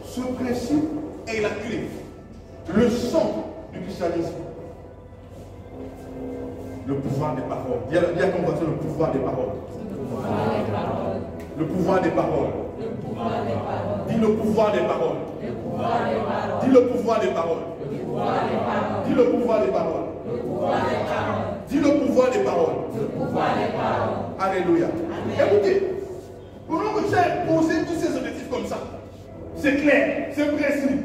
Ce principe est la clé. Le sang du christianisme. Le pouvoir des paroles. Dis à ton voisin le pouvoir des paroles. Le pouvoir des paroles. Dis le pouvoir des paroles. Dis le pouvoir des paroles. Dis le pouvoir des paroles. Dis le pouvoir des paroles. Alléluia. Écoutez, pendant que tu as posé tous ces objectifs comme ça, c'est clair, c'est précis.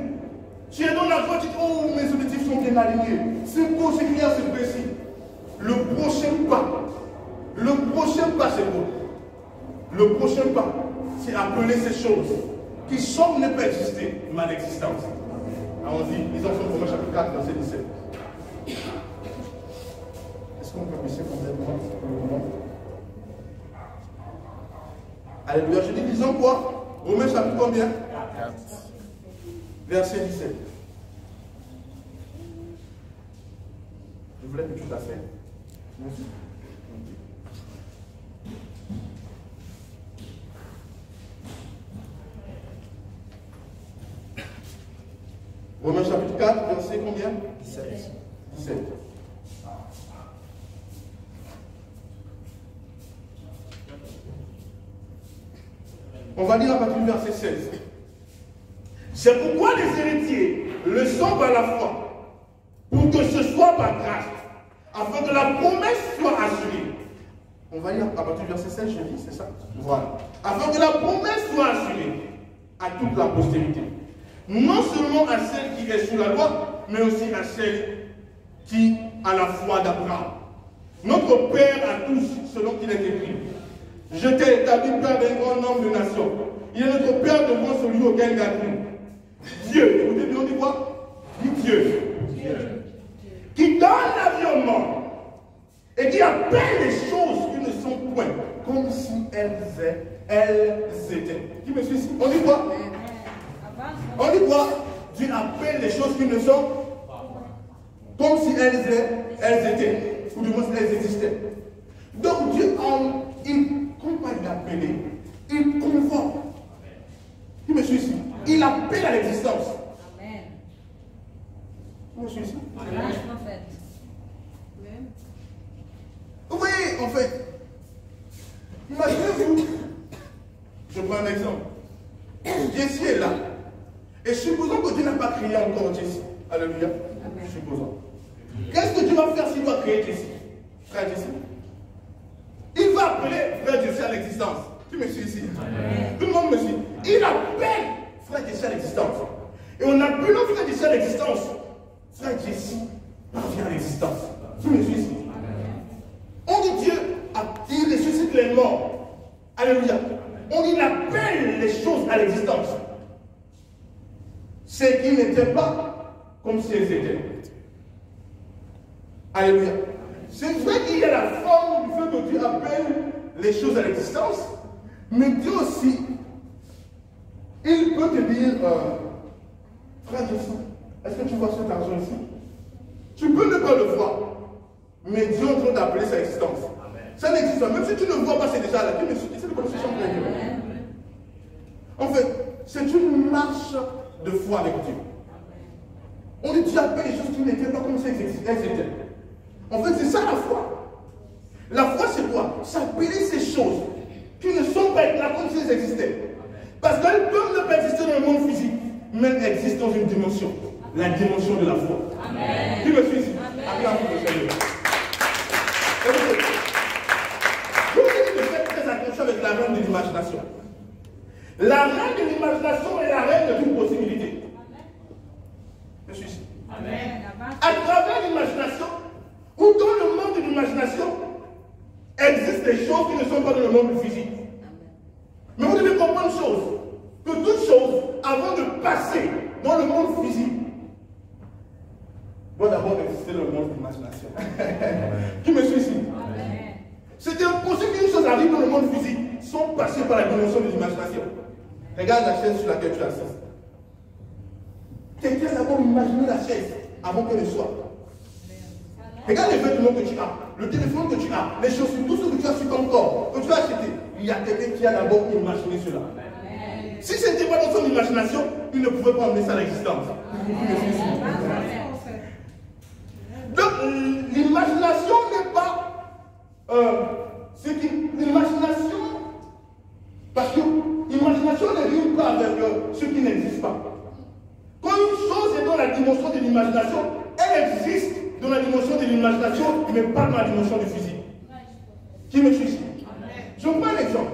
Tu es dans la voie, tu dis, oh, mes objectifs sont bien alignés. C'est beau, c'est clair, c'est précis. Le prochain pas, c'est beau. Le prochain pas, c'est appeler ces choses qui semblent ne pas exister, mal existence. Allons-y, ils en sont Romains chapitre 4, verset 17. Est-ce qu'on peut baisser complètement? Alléluia, je dis, disons quoi? Romains chapitre combien? 4. Verset 17. Je voulais que tu t'asseyes. Merci. Romains chapitre 4, verset combien? 17. 17. On va lire à partir du verset 16. C'est pourquoi les héritiers le sont par la foi, pour que ce soit par grâce, afin que la promesse soit assurée. On va lire à partir du verset 16, je dis, c'est ça? Voilà. Afin que la promesse soit assurée à toute la postérité. Non seulement à celle qui est sous la loi, mais aussi à celle qui a la foi d'Abraham. Notre Père à tous, selon qu'il est écrit. Je t'ai établi Père d'un grand nombre de nations. Il est notre Père devant celui auquel il a cru. Dieu, écoutez bien, on dit quoi? Dit Dieu. Qui donne la vie au monde et qui appelle les choses qui ne sont point comme si elles étaient. Qui me suit ici? On dit quoi? On dit quoi? Dieu appelle les choses qui ne sont comme si elles étaient, ou du moins elles existaient. Donc Dieu, comment il appelle? Il convoque. Qui me suit ici? Il appelle à l'existence. Amen. Qui me suit ici? Amen. Vous voyez, en fait, imaginez-vous, je prends un exemple. Jessie est là. Et supposons que Dieu n'a pas créé encore Jessie. Alléluia. Supposons. Qu'est-ce que Dieu va faire s'il doit créer Jessie? Frère Jessie. Il va appeler frère Jessie à l'existence. Tu me suis ici? Amen. Tout le monde me suit. Il appelle frère Jessie à l'existence. Et en appelant frère Jessie à l'existence, frère Jessie parvient à l'existence. Tu me suis ici? les morts. Alléluia. Il appelle les choses à l'existence. C'est qui n'étaient pas comme si elles étaient. Alléluia. C'est vrai qu'il y a la forme du fait que Dieu appelle les choses à l'existence, mais Dieu aussi, il peut te dire, frère Justin, est-ce que tu vois cet argent ici? Tu peux ne pas le voir, mais Dieu est en train d'appeler sa existence. Ça n'existe pas. Même si tu ne le vois pas, c'est déjà là. Tu me c'est le conversation de Dieu. En fait, c'est une marche de foi avec Dieu. On dit Dieu appelle les choses qui n'étaient pas comme ça elles étaient. En fait, c'est ça la foi. La foi, c'est quoi? C'est appeler ces choses qui ne sont pas là comme si elles existaient. Parce qu'elles peuvent ne pas exister dans le monde physique, mais elles existent dans une dimension. La dimension de la foi. Amen. Qui me suit ici? Acclamons le Seigneur. Je vous dis de faire très attention avec la reine de l'imagination. La reine de l'imagination est la reine de toute possibilité. Je suis ici. Amen. À travers l'imagination, ou dans le monde de l'imagination, existent des choses qui ne sont pas dans le monde physique. Mais vous devez comprendre une chose, que toute chose, avant de passer dans le monde physique, doit d'abord exister dans le monde de l'imagination. Qui me suit ici? C'est impossible qu'une chose arrive dans le monde physique sans passer par la dimension de l'imagination. Regarde la chaise sur laquelle tu es assis. Quelqu'un a d'abord imaginé la chaise avant qu'elle ne soit. Regarde les vêtements que tu as, le téléphone que tu as, les chaussures, tout ce que tu as sur ton corps, que tu as acheté. Il y a quelqu'un qui a d'abord imaginé cela. Si ce n'était pas dans son imagination, il ne pouvait pas emmener ça à l'existence. Donc, l'imagination n'est pas l'imagination, parce que l'imagination ne rime pas avec ce qui n'existe pas. Quand une chose est dans la dimension de l'imagination, elle existe dans la dimension de l'imagination, mais pas dans la dimension du physique. Qui me suit ici? Je prends un exemple.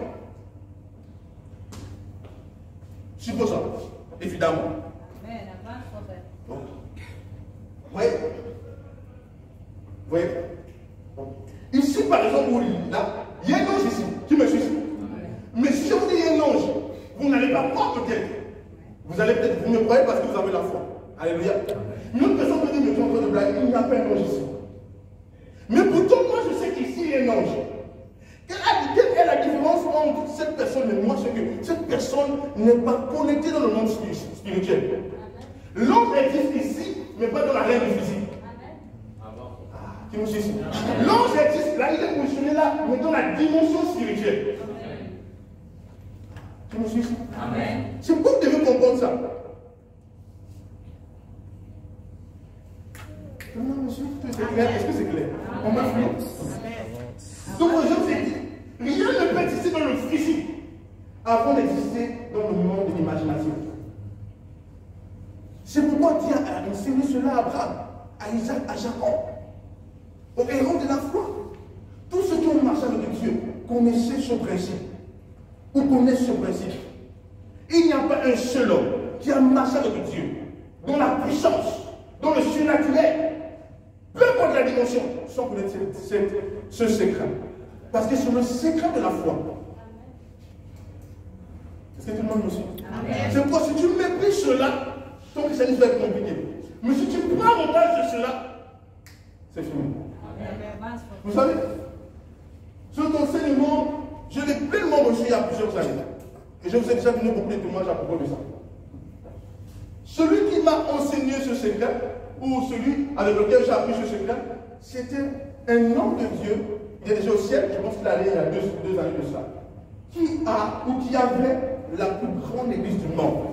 Supposons, évidemment. Vous voyez? Vous voyez? Ici, par exemple, là, il y a un ange ici. Qui me suit ici? Mais si je vous dis il y a un ange, vous n'allez pas croire peut-être. Vous allez peut-être, vous me croyez parce que vous avez la foi. Alléluia. Une autre personne peut dire, mais tu es en train de blaguer, il n'y a pas un ange ici. Mais pourtant, moi, je sais qu'ici, il y a un ange. Quelle est la différence entre cette personne et moi? C'est que cette personne n'est pas connectée dans le monde spirituel. L'ange existe ici, mais pas dans la réelle physique. Qui me suit ici? L'ange existe là, il est positionné là, mais dans la dimension spirituelle. Qui me suit ici? C'est pourquoi vous devez comprendre ça. Non, monsieur, c'est clair. Est-ce que c'est clair? On m'a fait. Donc, je vous ai dit, rien ne peut exister dans le physique avant d'exister dans le monde de l'imagination. C'est pourquoi Dieu a enseigné cela à Abraham, à Isaac, à Jacob, aux héros de la foi. Tous ceux qui ont marché avec Dieu connaissaient ce principe, ou connaissent ce principe. Il n'y a pas un seul homme qui a marché avec Dieu, dans la puissance, dans le surnaturel, peu importe la dimension, sans connaître ce secret. Parce que c'est le secret de la foi. Est-ce que tout le monde me suit? C'est pourquoi si tu méprises cela, ton christianisme va être compliqué. Mais si tu prends avantage de cela, c'est fini. Vous savez, cet enseignement, je l'ai pleinement reçu il y a plusieurs années. Et je vous ai déjà donné beaucoup de témoignages à propos de ça. Celui qui m'a enseigné ce secret, ou celui avec lequel j'ai appris ce secret, c'était un homme de Dieu, il est déjà au ciel, je pense qu'il allait il y a deux années de ça, qui avait la plus grande église du monde.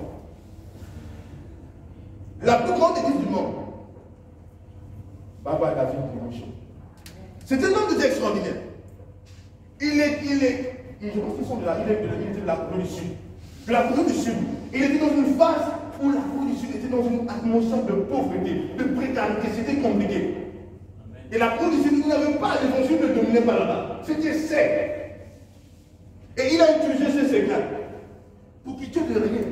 La plus grande église du monde. Baba David Dimanche. C'est un homme de Dieu extraordinaire. Je pense qu'ils sont de là, il était de la Corée du Sud. De la Corée du Sud. Il était dans une phase où la Corée du Sud était dans une atmosphère de pauvreté, de précarité, c'était compliqué. Et la Corée du Sud, il n'avait pas l'évangile de dominer par là-bas. C'était sec. Et il a utilisé ce secret pour quitter de rien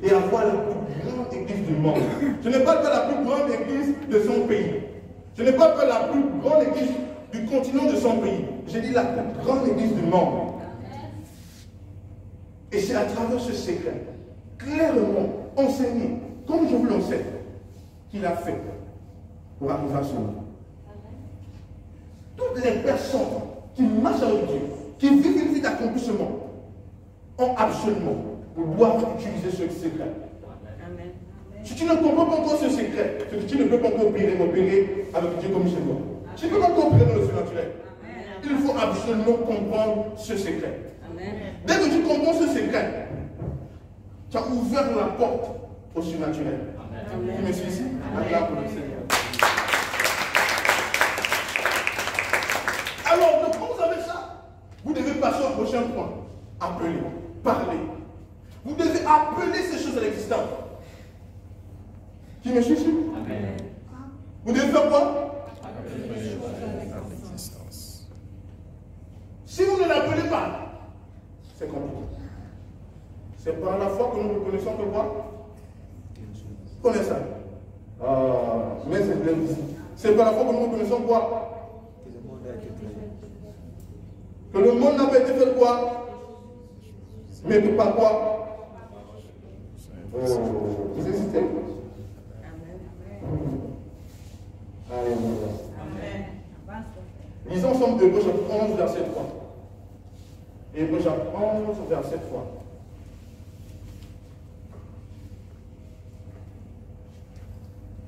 et avoir la plus grande église du monde. Je n'ai pas fait la plus grande église de son pays. Je n'ai pas fait la plus grande église du continent de son pays. J'ai dit la plus grande église du monde. Et c'est à travers ce secret, clairement enseigné, comme je vous l'enseigne, qu'il a fait pour arriver à ce niveau. Toutes les personnes qui marchent avec Dieu, qui vivent une vie d'accomplissement, ont absolument, doivent utiliser ce secret. Amen. Si tu ne comprends pas encore ce secret, c'est que tu ne peux pas encore opérer avec Dieu comme chez toi. Tu ne peux pas encore opérer dans le surnaturel. Il faut absolument comprendre ce secret. Amen. Dès que tu comprends ce secret, tu as ouvert la porte au surnaturel. Amen. Tu me suis ici? Acclame pour le Seigneur. Alors, donc, quand vous avez ça, vous devez passer au prochain point. Appeler, parler. Vous devez appeler ces choses à l'existence. Qui me suit ici? Amen. Vous devez faire quoi? Si vous ne l'appelez pas, c'est compliqué. C'est par la foi que nous reconnaissons que quoi? Vous connaissez ça? Mais c'est bien ici. C'est par la foi que nous reconnaissons quoi? Que le monde n'a pas été fait quoi? Mais que par quoi? Vous hésitez? Alléluia. Lisons ensemble Hébreux chapitre 11, verset 3. Hébreux chapitre 11, verset 3.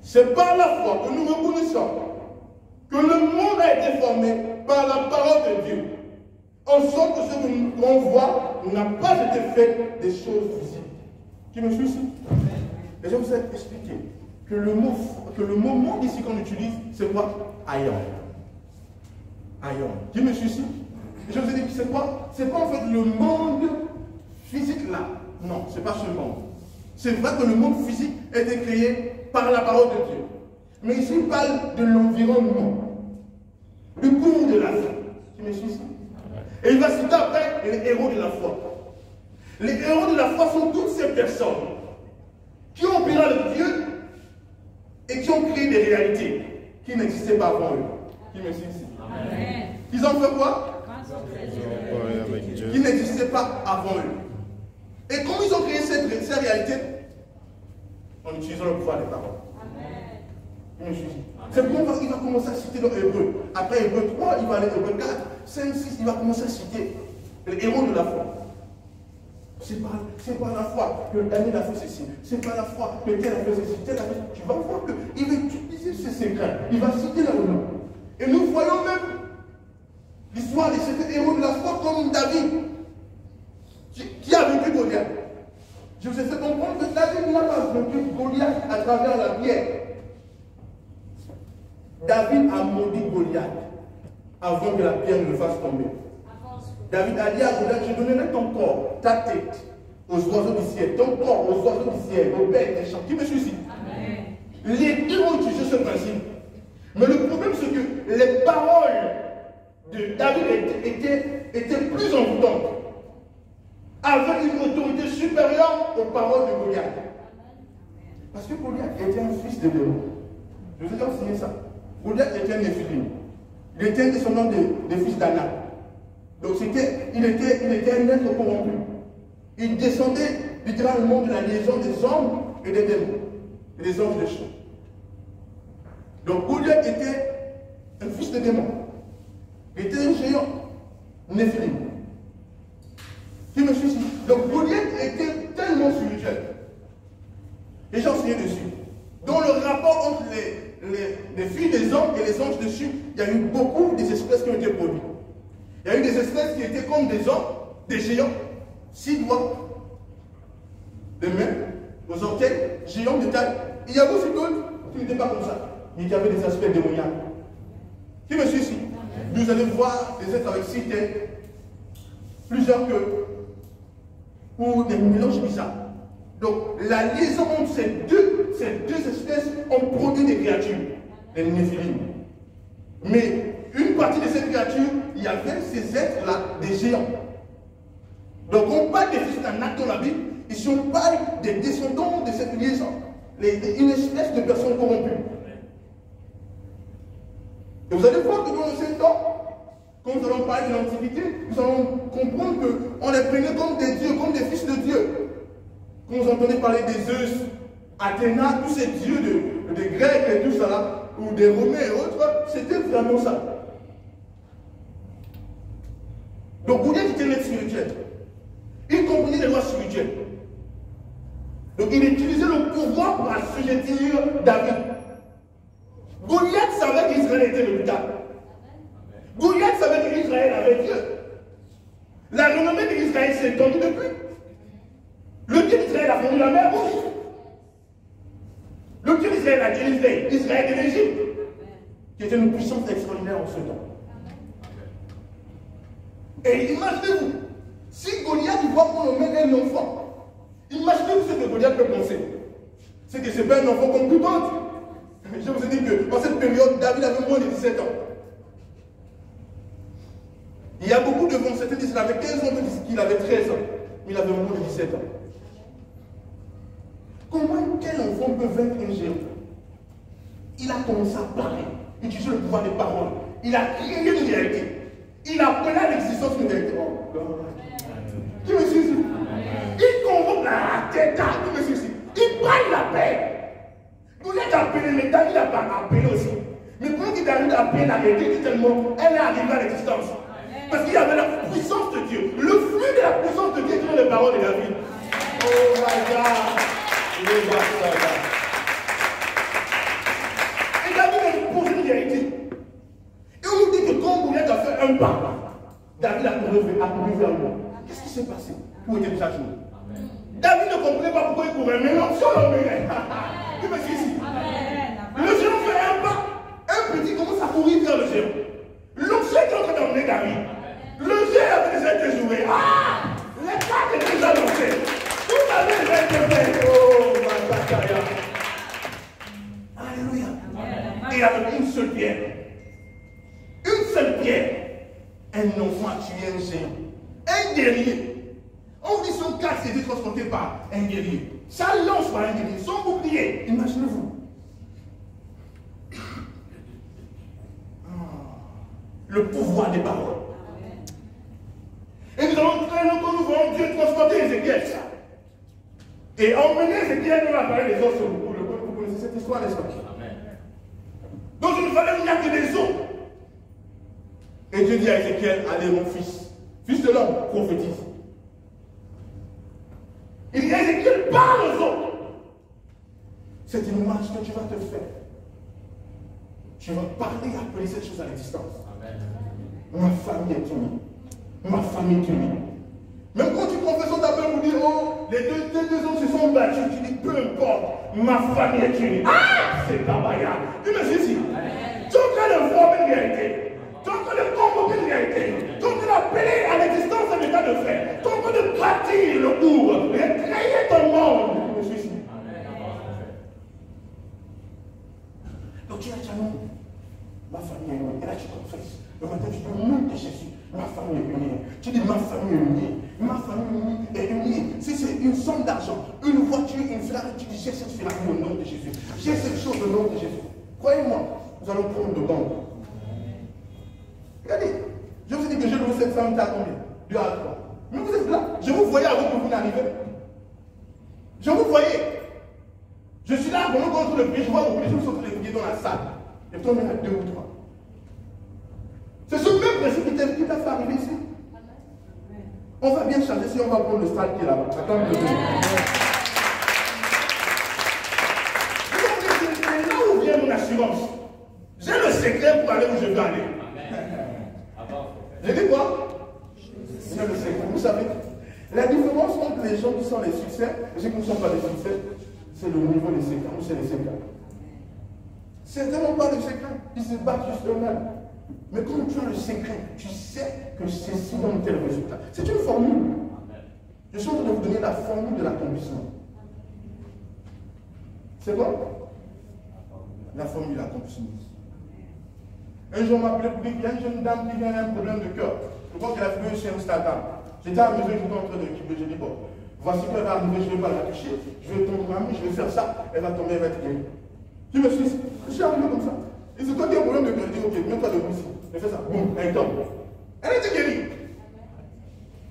C'est par la foi que nous reconnaissons que le monde a été formé par la parole de Dieu, en sorte que ce qu'on voit n'a pas été fait des choses visibles. Qui me suit ici? Et je vous ai expliqué que le mot monde ici qu'on utilise, c'est quoi? Aïon. Aïon. Qui me suit ici? Et je vous ai dit que c'est quoi? C'est pas en fait le monde physique là. Non, c'est pas ce monde. C'est vrai que le monde physique a été créé par la parole de Dieu. Mais ici, il parle de l'environnement, du cours de la vie. Qui me suit ici? Et il va citer après les héros de la foi. Les héros de la foi sont toutes ces personnes qui ont opéré avec Dieu et qui ont créé des réalités qui n'existaient pas avant eux. Qui me suit ici? Amen. Ils ont fait quoi? Qui n'existaient pas avant eux. Et comment ils ont créé ces réalités? En utilisant le pouvoir des paroles. Amen. C'est pourquoi il va commencer à citer dans Hébreux. Après Hébreux 3, il va aller Hébreux 4, 5, 6, il va commencer à citer les héros de la foi. C'est pas la foi que Daniel a fait ceci. C'est pas la foi que tel a fait ceci. Tel a fait ceci. Tu vas voir qu'il va utiliser ses secrets. Il va citer là dedans. Et nous voyons même l'histoire de ces héros de la foi comme David, qui a vaincu Goliath. Je vous ai fait comprendre que David n'a pas vaincu Goliath à travers la pierre. David a maudit Goliath avant que la pierre ne le fasse tomber. David a dit à Goliath, je donnerai ton corps, ta tête, aux oiseaux du ciel, ton corps aux oiseaux du ciel, aux bêtes des champs. Qui me suit ici? Les deux ont utilisé ce principe. Mais le problème, c'est que les paroles de David étaient plus envoûtantes, avec une autorité supérieure aux paroles de Goliath. Parce que Goliath était un fils de démon. Je vous ai enseigné ça. Goliath était un Néphilim. Il était un descendant des fils d'Anak. Donc il était un être corrompu. Il descendait littéralement de la liaison des hommes et des démons, et des anges des champs. Donc Goliath était un fils de démon. Il était un géant, Néphilim. Qui me suit ici? Donc Goliath était tellement spirituel. Et j'ai enseigné dessus. Dans le rapport entre les filles des hommes et les anges dessus, il y a eu beaucoup des espèces qui ont été produites. Il y a eu des espèces qui étaient comme des hommes, des géants, 6 doigts, de mains, aux orteils, géants de taille. Il y a aussi d'autres qui n'étaient pas comme ça, mais qui avaient des aspects démoniaques. Qui me suit ici? Vous allez voir des êtres avec 6 têtes, plusieurs queues, ou des mélanges bizarres. Donc, la liaison entre ces deux espèces ont produit des créatures, les Néphilim. Mais une partie de ces créatures, il y avait ces êtres-là, des géants. Donc, on parle des fils d'Anak dans la Bible, ici on parle des descendants de cette liaison, une espèce de personnes corrompues. Et vous allez voir que dans le Saint-Temps, quand nous allons parler de l'Antiquité, nous allons comprendre qu'on les prenait comme des dieux, comme des fils de Dieu. Quand vous entendez parler des Zeus, Athéna, tous ces dieux des Grecs et tout ça là, ou des Romains et autres, c'était vraiment ça. Donc Goliath était l'être spirituel. Il comprenait les lois spirituelles. Donc il utilisait le pouvoir pour assujettir David. Goliath savait qu'Israël était redoutable. Goliath savait qu'Israël avait Dieu. La renommée d'Israël s'est étendue depuis. Le Dieu d'Israël a fondu la mer rouge. Le Dieu d'Israël a délivré Israël de l'Égypte, qui était une puissance extraordinaire en ce temps. Et imaginez-vous, si Goliath voit qu'on emmène un enfant, imaginez-vous ce que Goliath peut penser. C'est que ce n'est pas un enfant comme tout autre. Je vous ai dit que dans cette période, David avait moins de 17 ans. Il y a beaucoup de gens, certains disent qu'il avait 15 ans, d'autres disent qu'il avait 13 ans. Mais il avait moins de 17 ans. Comment quel enfant peut vaincre un géant? Il a commencé à parler, utiliser le pouvoir des paroles. Il a créé une vérité. Il a appelé à l'existence une vérité. Oh God. Tu me suis dit? Il convoque la tête, tu me suis dit? Il parle la paix. Vous l'avez appelé, mais David n'a pas appelé aussi. Mais pour qu'il David a appelé la vérité, tellement elle est arrivée à l'existence. Parce qu'il y avait la puissance de Dieu. Le flux de la puissance de Dieu qui est les paroles de David. Oh my God. Et David a posé une vérité. Et on nous dit que quand Goliath a fait un pas, David a couru vers lui. Qu'est-ce qui s'est passé? Où était déjà joué? David ne comprenait pas pourquoi il courait, mais l'onction l'emmenait. Tu me suis ici. Le géant fait un pas. Un petit commence à courir vers le géant. L'onction est en train d'emmener David. Le géant avait déjà été joué. Ah! Les cartes étaient déjà lancées. Tout avait déjà été fait. Oh, ma bataille. Alléluia. Et avec une seule pierre. Une seule pierre. Un enfant a tué un géant. Un guerrier. On dit son casque était transporté par un guerrier. Ça lance par un guerrier. Son bouclier. Imaginez-vous. Le pouvoir des paroles. Et nous allons quand nous voyons Dieu transporter Ézéchiel. Et emmener Ézéchiel dans la vallée des os sur le cou. Vous connaissez cette histoire, n'est-ce pas? Donc il nous fallait qu'il n'y a que des os. Et Dieu dit à Ézéchiel, allez mon fils, fils de l'homme, prophétise. Il dit à Ézéchiel, parle aux autres. C'est une image que tu vas te faire. Tu vas parler et appeler cette chose à l'existence. Ma famille est unie. Ma famille est unie. Même quand tu confesses ton appel, vous dites, oh, les deux hommes se sont battus, tu dis, peu importe, ma famille est unie. Ah, c'est Kabaya. Tu me suis ici. Tu es en train de former une réalité. Tu es en train de convoquer une réalité. Tu es en train d'appeler à l'existence un état de fait. Tu es en train de bâtir le cours, de créer ton monde. Tu me suis ici. Donc tu as dit, non, ma famille est unie. Et là tu confesses. Le matin, tu dis, au nom de Jésus, ma famille est unie. Tu dis, ma famille est unie. Ma famille est unie. Si c'est une somme d'argent, une voiture, une Ferrari, tu dis, j'ai cette Ferrari au nom de Jésus. J'ai cette chose au nom de Jésus. Croyez-moi, nous allons prendre de banque. Regardez, je vous ai dit que j'ai loué cette femme à combien? 2 à 3. Mais vous êtes là. Je vous voyais avant que vous n'arrivez. Je vous voyais. Je suis là, pendant qu'on le prier, je vois beaucoup de gens sont en train de prier dans la salle. Et toi, il y en a 2 ou 3. C'est ce même principe qui t'a fait arriver ici. On va bien changer si on va prendre le stade qui est là-bas. Attends, c'est là où vient mon assurance. J'ai le secret pour aller où je veux aller. J'ai dit quoi? J'ai le secret. Vous savez, la différence entre les gens qui sont les succès et ceux qui ne sont pas des succès, c'est le niveau des secrets. Nous, c'est les secrets. Certainement pas les secrets. Ils se battent juste eux-mêmes. Mais quand tu as le secret, tu sais que c'est si donne tel résultat. C'est une formule. Je suis en train de vous donner la formule de l'accomplissement. C'est quoi? La formule de l'accomplissement. Un jour, on m'a appelé pour dire qu'il y a une jeune dame qui vient à un problème de cœur. Je crois qu'elle a fait sur Instagram. J'étais à la maison, j'étais en train de l'équiper. Je dis, bon, voici qu'elle va arriver, je ne vais pas la toucher. Je vais tomber ma main, je vais faire ça. Elle va tomber, elle va être guérie. Tu me suis, je suis arrivé comme ça. Il se dit un problème de crédit, ok, même pas de ici. Elle fait ça, boum, un temps. Elle a été guérie.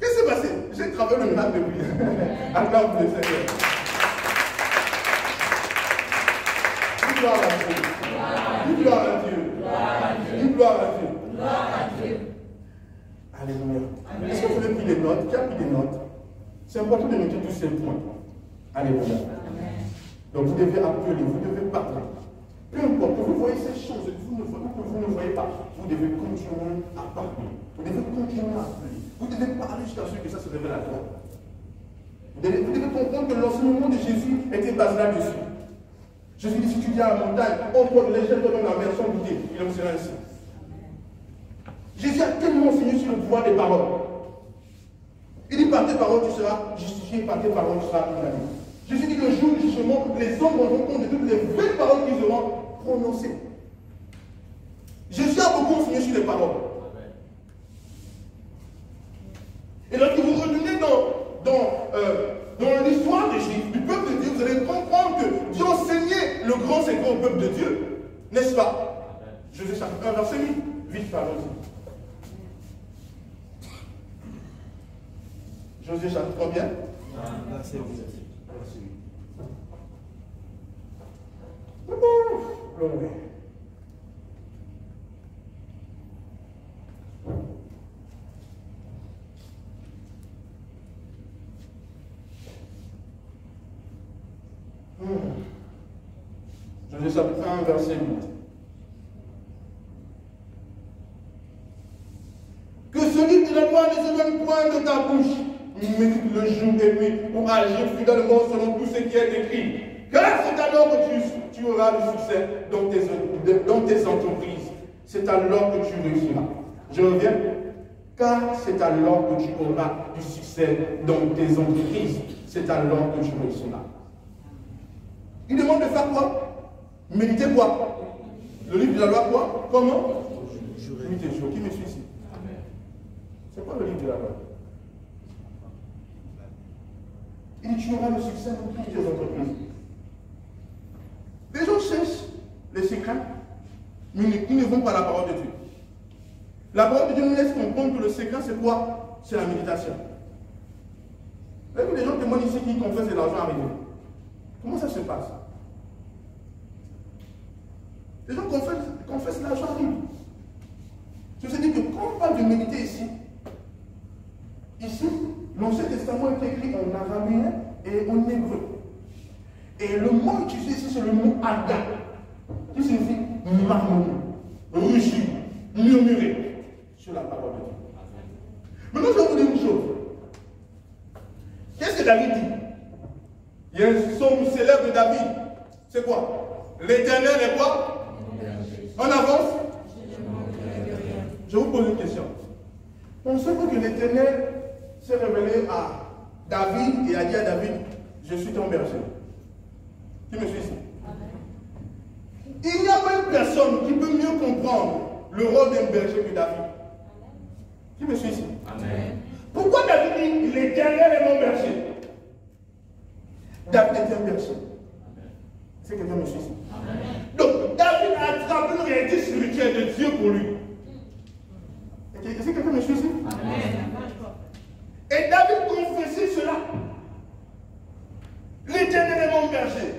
Qu'est-ce qui s'est passé? J'ai travaillé le miracle depuis. Acclame pour le Seigneur. Dis gloire à Dieu. Dis gloire à Dieu. Dis gloire à Dieu. Alléluia. Est-ce que vous avez pris des notes? Qui a pris des notes? C'est important de noter tous ces points. Alléluia. Donc vous devez appeler, vous devez parler. Peu importe, vous voyez ces choses, vous ne voyez pas. Vous devez continuer à parler. Vous devez continuer à appeler. Vous devez parler jusqu'à ce que ça se révèle à toi. Vous devez comprendre que l'enseignement de Jésus était basé là-dessus. Jésus dit, si tu dis à la montagne, entre les jets dans la mer sans goûter, il en sera ainsi. Jésus a tellement enseigné sur le pouvoir des paroles. Il dit, par tes paroles, tu seras justifié, par tes paroles, tu seras condamné. Jésus dit, le jour du jugement, les hommes rendront compte de toutes les vraies paroles qu'ils auront prononcées. Jésus a beaucoup enseigné sur les paroles. Et lorsque vous revenez dans l'histoire des Juifs, du peuple de Dieu, vous allez comprendre que Dieu enseignait le grand secret au peuple de Dieu. N'est-ce pas? Josué chapitre 1, verset 8. Vite, parlons-y. Josué chapitre combien? Verset 8. Gloire. Josué chapitre 1, verset 8. Que ce livre de la loi ne s'éloigne point de ta bouche. Médite le jour et nuit pour agir fidèlement selon tout ce qui est écrit. Car c'est alors que tu auras le succès dans tes entreprises. C'est alors que tu réussiras. Je reviens. Car c'est alors que tu auras du succès dans tes entreprises. C'est alors que tu réussiras. Il demande de faire quoi? Méditer quoi? Le livre de la loi quoi? Comment? Méditer. Qui me suit ici? C'est quoi le livre de la loi? Il dit, tu auras le succès dans toutes tes entreprises. Les gens cherchent les secrets, mais ils ne vont pas à la parole de Dieu. La parole de Dieu nous laisse comprendre que le secret, c'est quoi? C'est la méditation. Vous avez vu les gens témoignent ici qui confessent de l'argent arrivé. Comment ça se passe? Les gens confessent l'argent arrive. Je vous ai dit que quand on parle de méditer ici, l'Ancien Testament est écrit en araméen et en hébreu. Et le mot utilisé ici, c'est le mot Ada, qui signifie marmonner, rugir, murmurer sur la parole de Dieu. Maintenant, je vais vous dire une chose. Qu'est-ce que David dit? Il y a un psaume célèbre de David. C'est quoi? L'Éternel est quoi? En avance? Je vous pose une question. Pensez-vous que l'Éternel s'est révélé à David et a dit à David, je suis ton berger? Qui me suit ici? Il n'y a pas une personne qui peut mieux comprendre le rôle d'un berger que David. Qui me suit ici? Amen. Pourquoi David dit, l'Éternel est mon berger? David est un berger. C'est quelqu'un me suit ici? Amen. Donc David a attrapé une réalité spirituelle de Dieu pour lui. Est-ce que quelqu'un me suit ici? Amen. Et David confessait cela. L'Éternel est mon berger.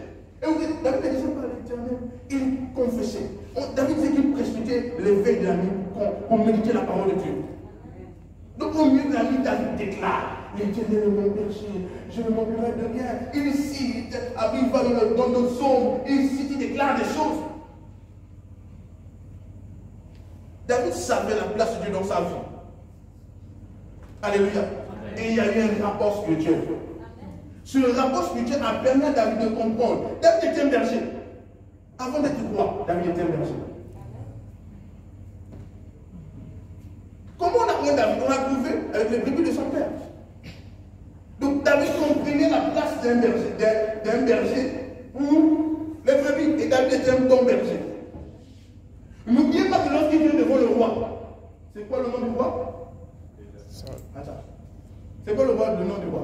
Et vous dites, David ne disait pas l'Éternel, il confessait. David disait qu'il précipitait l'éveil de la nuit pour méditer la parole de Dieu. Donc au milieu de la nuit, David déclare, l'Éternel est mon berger, je ne manquerai de rien. Il cite, il va dans nos psaumes, il cite, il déclare des choses. David savait la place de Dieu dans sa vie. Alléluia. Et il y a eu un rapport spirituel. Ce rapport spirituel a permis à David de comprendre. David était un berger. Avant d'être roi, David était un berger. Comment on a trouvé David? On l'a trouvé avec les brebis de son père. Donc David comprenait la place d'un berger pour les brebis. Et David était un bon berger. N'oubliez pas que lorsqu'il vient devant le roi, c'est quoi le nom du roi? Attends. C'est quoi le nom du roi?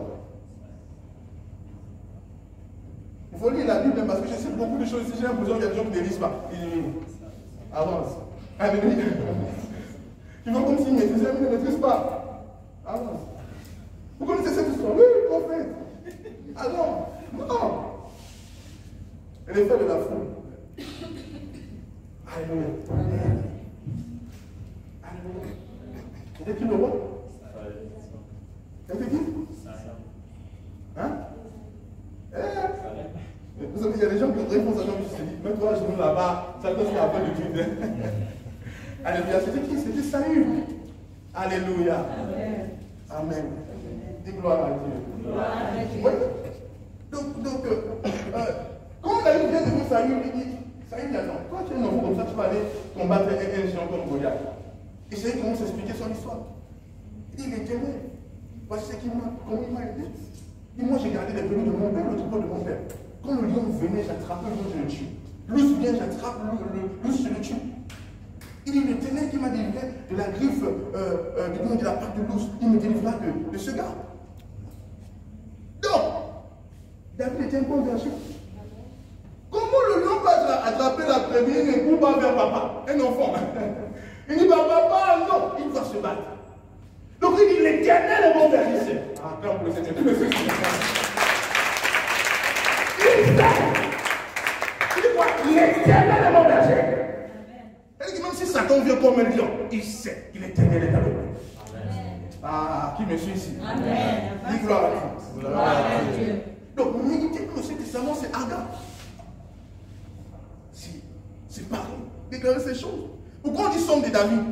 Il faut lire la Bible parce que je sais beaucoup de choses ici. J'ai l'impression qu'il y a des gens qui ne lisent pas. Avance. Alléluia. Tu vois comme s'il maîtrisait, mais il ne maîtrise pas. Avance. Vous connaissez cette histoire? Oui, prophète. Alors, non. Et l'effet de la foule. Alléluia. Alléluia. C'était qui le roi? C'était qui? Hein? Vous savez, il y a des gens qui ont répondu à ça, je me suis dit, mets-toi à genoux là-bas, ça doit se faire après le Dieu. Alléluia. C'était qui? C'était Saül. Alléluia. Amen. Dis gloire à Dieu. Oui. Donc, quand David vient de voir Saül, il dit, Saül dit, attends, toi tu es un enfant comme ça, tu vas aller combattre un géant comme Goliath. Et Saül commence à expliquer son histoire. Il dit, l'Éternel, voici ce qu'il m'a, comment il m'a aidé. Il dit, moi j'ai gardé les venus de mon père, le troupeau de mon père. Quand le lion venait, j'attrapais le lion, je le tue. L'ours vient, j'attrape l'ours, je le tue. Il dit, l'Éternel qui m'a délivré de la griffe, de la patte de l'ours, il me délivrera de ce gars. Donc, David était un bon berger. Comment le lion va attraper la première et pour pas vers papa, un enfant? Il dit, papa, non, il va se battre. Donc il dit, l'Éternel est mon berger. Ah, quand vous le savez, il dit quoi? L'Éternel est mon berger. Elle dit, même si Satan vient comme un lion, il sait que l'Éternel est avec lui. Ah, qui me suit ici? Amen. Dis gloire à Dieu. Gloire à Dieu. Donc, méditer que l'Ancien Testament, c'est Agar. C'est pareil. Déclarer ces choses. Pourquoi on dit somme de David?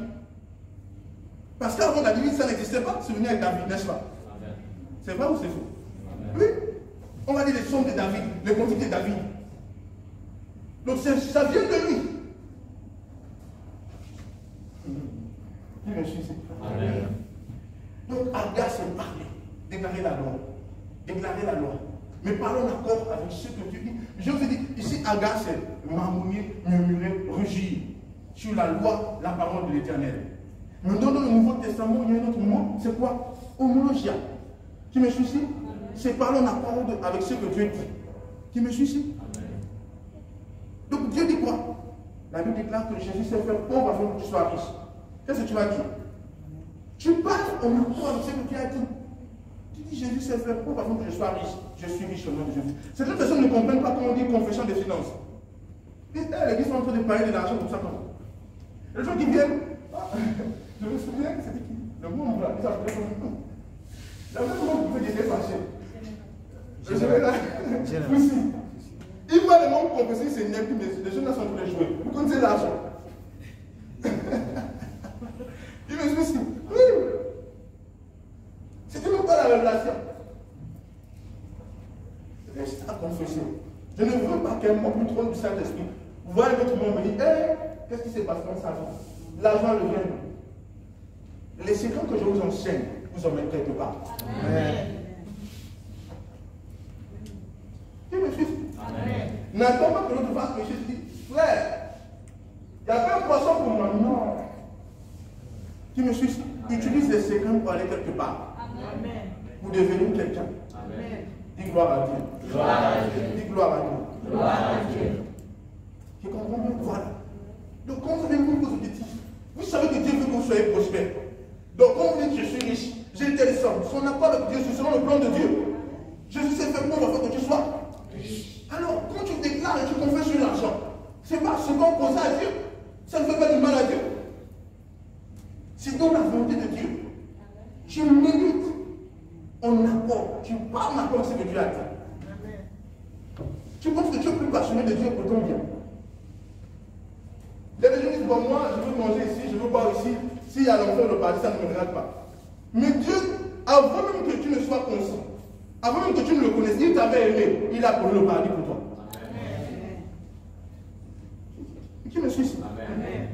Parce qu'avant David, ça n'existait pas. Se venir avec David, n'est-ce pas? C'est vrai ou c'est faux? Oui. On va dire les sommes de David, les quantités de David. Donc, ça vient de lui. Qui me suit ici? Amen. Donc, Agar, c'est parler. Déclarer la loi. Déclarer la loi. Mais parlons d'accord avec ce que tu dis. Je vous ai dit, ici, Agar, c'est marmonnier, murmurer, rugir sur la loi, la parole de l'Éternel. Mais dans le Nouveau Testament, il y a un autre mot, c'est quoi? Homologia. Qui me suit ici? C'est parlons d'accord avec ce que Dieu dit. Qui me suit ici? Donc Dieu dit quoi? La Bible déclare que Jésus s'est fait pauvre afin que tu sois riche. Qu'est-ce que tu vas dire? Tu parles en accord avec ce que tu as dit. Tu dis Jésus s'est fait pauvre afin que je sois riche. Je suis riche au nom de Jésus. Certaines personnes ne comprennent pas quand on dit confession des finances. L'église est en train de parler de l'argent comme ça. Les gens qui viennent, je me souviens que c'était qui? Le monde là, ils appelaient son nom. La même monde pouvait dire fâché. Je serais là. Aussi. Il m'a le nom confessé, c'est n'est plus, mais les gens là sont en train de jouer. Vous connaissez l'argent? Il me dit aussi, oui. C'était même pas la révélation. Reste à confesser. Je ne veux pas qu'un mot plus trône du Saint-Esprit. Vous voyez votre monde me dit, hey, qu'est-ce qui s'est passé dans cet argent? L'argent le vient. Les secrets que je vous enseigne, vous en mettez quelque part. Amen. Tu me suis? N'attends pas que l'autre fasse pécher. Je dis, frère, il n'y a pas un poisson pour moi. Non. Tu me suis? Utilise les secrets pour aller quelque part. Amen. Pour devenir quelqu'un. Dis gloire à Dieu. Gloire à Dieu. Dis gloire à Dieu. Gloire à Dieu. Tu comprends bien? Voilà. Donc, quand vous avez mis vos objectifs, vous savez que Dieu veut que vous soyez prospère. Donc, quand vous dites je suis riche, j'ai telle somme, son accord avec Dieu, c'est selon le plan de Dieu. Jésus s'est fait pauvre afin que tu sois riche. Alors, quand tu déclares et tu confesses sur l'argent, c'est pas ce qu'on pose à Dieu. Ça ne fait pas du mal à Dieu. C'est dans la volonté de Dieu. Tu mérites en accord. Tu parles en accord avec ce que Dieu a dit. Tu penses que tu es plus passionné de Dieu pour ton bien. Les gens disent, bon, moi, je veux manger ici, je veux boire ici. S'il y a l'enfer de paradis, ça ne me regarde pas. Mais Dieu, avant même que tu ne sois conscient, avant même que tu ne le connaisses, il t'avait aimé, il a promis le paradis pour toi. Amen. Qui me suit ici? Amen.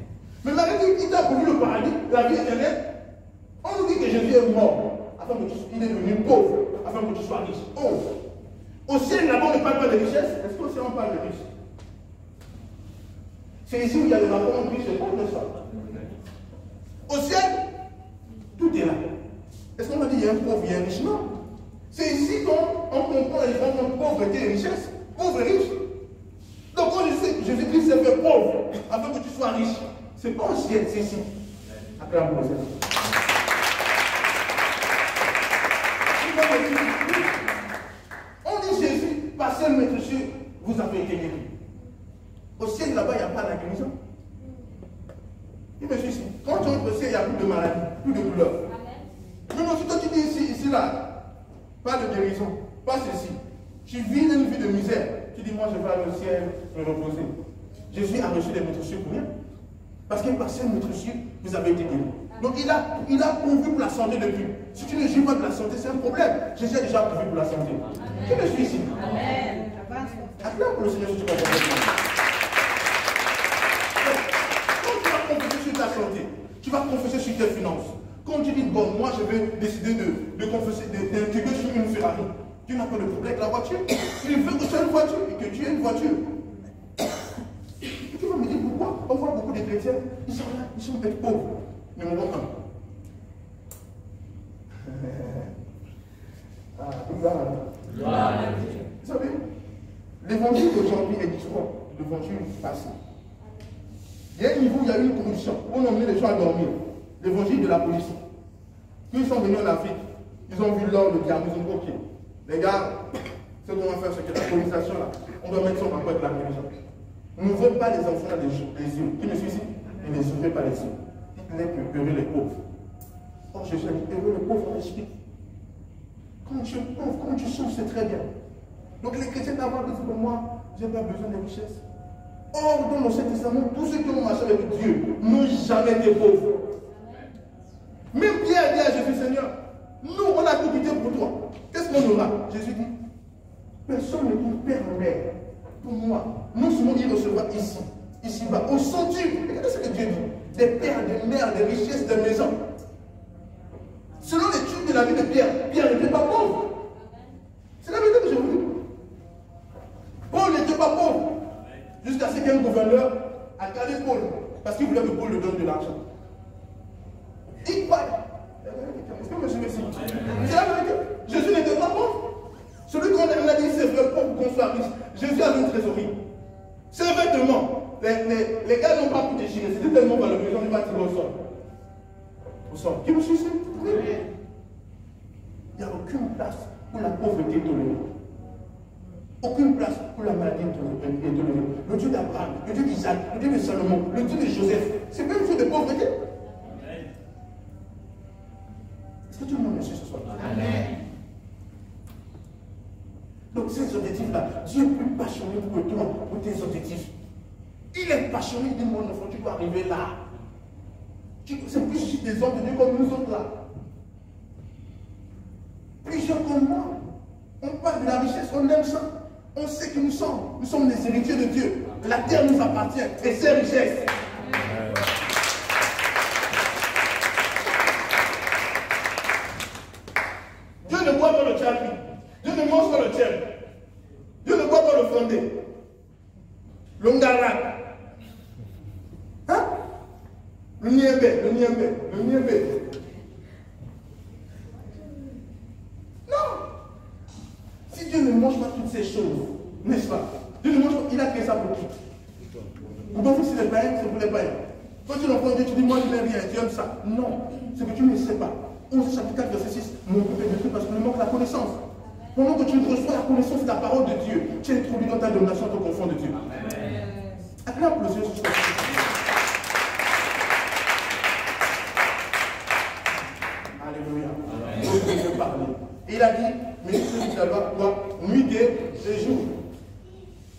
Mais Marie dit, il t'a promis le paradis, la vie éternelle. On nous dit que Jésus est mort, afin que il est devenu pauvre, afin que tu sois riche. Oh! Au ciel, là-bas, on ne parle pas de richesse. Est-ce qu'au ciel, on parle de richesse? C'est ici où il y a le rapport entre riche et pauvre, n'est-ce pas? Au ciel, tout est là. Est-ce qu'on va dire qu'il y a un pauvre, il y a un riche? Non. C'est ici qu'on comprend la différence entre pauvreté et richesse. Pauvre et riche. Donc quand Jésus-Christ s'est fait pauvre, afin que tu sois sois riche. Ce n'est pas au ciel, c'est ici. Acclame pour ça. On dit Jésus, passez le maître sûr, vous avez été guéri. Au ciel là-bas, il n'y a pas de guérison. Il me suit ici. Quand tu entres au ciel, il n'y a plus de maladie, plus de douleur. Maintenant, si toi tu dis ici là, pas de guérison, pas ceci. Tu vis une vie de misère. Tu dis, moi je vais aller au ciel me reposer. Jésus a reçu des maîtres sûrs pour rien. Parce qu'il passait le maître sûr, vous avez été guéri. Donc il a pourvu pour la santé depuis. Si tu ne jouis pas de la santé, c'est un problème. Jésus a déjà pourvu pour la santé. Qui me suis ici? Amen. Acclame pour le Seigneur si tu vas comprendre. Quand tu vas confesser sur ta santé, tu vas confesser sur tes finances. Quand tu dis, bon, moi je vais décider de confesser, d'intégrer sur une Ferrari, tu n'as pas de problème avec la voiture. Tu veux que tu aies une voiture et que tu aies une voiture. Tu vas me dire pourquoi on voit beaucoup de chrétiens, ils sont là, ils sont peut-être pauvres. Numéro 1. Vous savez, l'évangile d'aujourd'hui est différent de l'évangile passé. Il y a un niveau où il y a eu une corruption. On emmenait les gens à dormir. L'évangile de la police. Quand ils sont venus en Afrique, ils ont vu l'or, le diable, ils ont dit ok, les gars, ce qu'on va faire, c'est que la colonisation là, on doit mettre son rapport avec la religion. N'ouvrez pas les enfants des yeux. Qui me suit ici? Ne les ouvrez pas les yeux. Dites-les que heureux les pauvres. Or Jésus a dit heureux les pauvres en esprit. Quand tu es pauvre, quand tu souffres, c'est très bien. Donc les chrétiens d'abord disent que moi, je n'ai pas besoin de richesse. Or, dans l'Ancien Testament, tous ceux qui ont marché avec Dieu n'ont jamais été pauvres. Même Pierre dit à Jésus, Seigneur, nous, on a tout quitté pour toi. Qu'est-ce qu'on aura? Jésus dit, personne ne dit Père ou Mère pour moi. Non seulement il recevra ici-bas, au centuple. Regardez ce que Dieu dit. Des pères, des mères, des richesses, des maisons. Selon l'étude de la vie de Pierre, Pierre n'était pas pauvre. C'est la vérité que je vous dis. Paul n'était pas pauvre. Jusqu'à ce qu'un gouverneur a gardé Paul. Parce qu'il voulait que Paul lui donne de l'argent. Il parle. Est-ce que monsieur Messi? C'est la vérité. Jésus n'était pas pauvre. Celui qu'on a dit c'est vrai pauvre qu'on soit riche. Jésus a une trésorerie. Ses vêtements, les gars n'ont pas pu déchirer. C'était tellement valeureux, ils ont pas tiré au sol. Au sol. Qui me suit ici? Oui. Il n'y a aucune place pour la pauvreté tolérée. Aucune place pour la maladie tolérée. Le Dieu d'Abraham, le Dieu d'Isaac, le Dieu de Salomon, le Dieu de Joseph, c'est pas une chose de pauvreté. Est-ce que tout le monde me suit ce soir? Amen. Donc ces objectifs-là, Dieu est plus passionné pour toi, pour tes objectifs. Il est passionné, il dit mon enfant, tu dois arriver là. C'est plus juste des hommes de Dieu comme nous autres là. Plusieurs comme moi. On parle de la richesse, on aime ça. On sait que nous sommes les héritiers de Dieu. La terre nous appartient et ses richesses. Dieu ne boit pas le tchali. Dieu ne mange pas le tchèvre. Dieu ne boit pas le fondé. L'ongarak. Hein? Le niembé. Non. Si Dieu ne mange pas toutes ces choses, n'est-ce pas? Dieu ne mange pas, il a créé ça pour qui? Vous pensez que c'est les païens, c'est pour les païens. Quand tu l'entends Dieu, tu dis moi je n'ai rien, tu aimes ça. Non, c'est que tu ne sais pas. 11 chapitre 4, verset 6, mon groupe est détruit parce qu'il manque la connaissance. Pendant que tu reçois la connaissance de la parole de Dieu, tu es introduit dans ta domination, ton confort de Dieu. Acclame pour le Seigneur ce soir. Alléluia. Il veut parler. Et il a dit, ministre de la loi, toi, nuit et jour.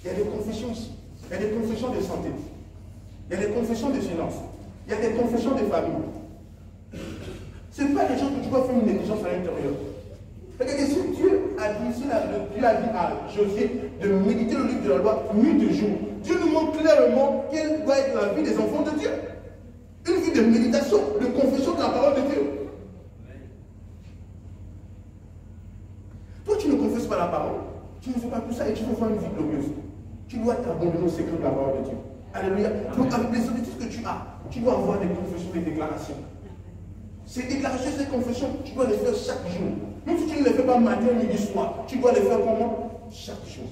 Il y a des confessions ici. Il y a des confessions de santé. Il y a des confessions de finances. Il y a des confessions de famille. Ce n'est pas des gens que tu dois faire une négligence à l'intérieur. Regardez, si Dieu a dit, Dieu a dit à Josué de méditer le livre de la loi nuit et jour, Dieu nous montre clairement quelle doit être la vie des enfants de Dieu. Une vie de méditation, de confession de la parole de Dieu. Toi, tu ne confesses pas la parole, tu ne fais pas tout ça et tu veux voir une vie glorieuse. Tu dois t'abandonner au secret de la parole de Dieu. Alléluia. Donc, avec les objectifs que tu as, tu dois avoir des confessions, des déclarations. Ces déclarations, ces confessions, tu dois les faire chaque jour. Même si tu ne les fais pas matin, midi, soir, tu dois les faire comment? Chaque jour.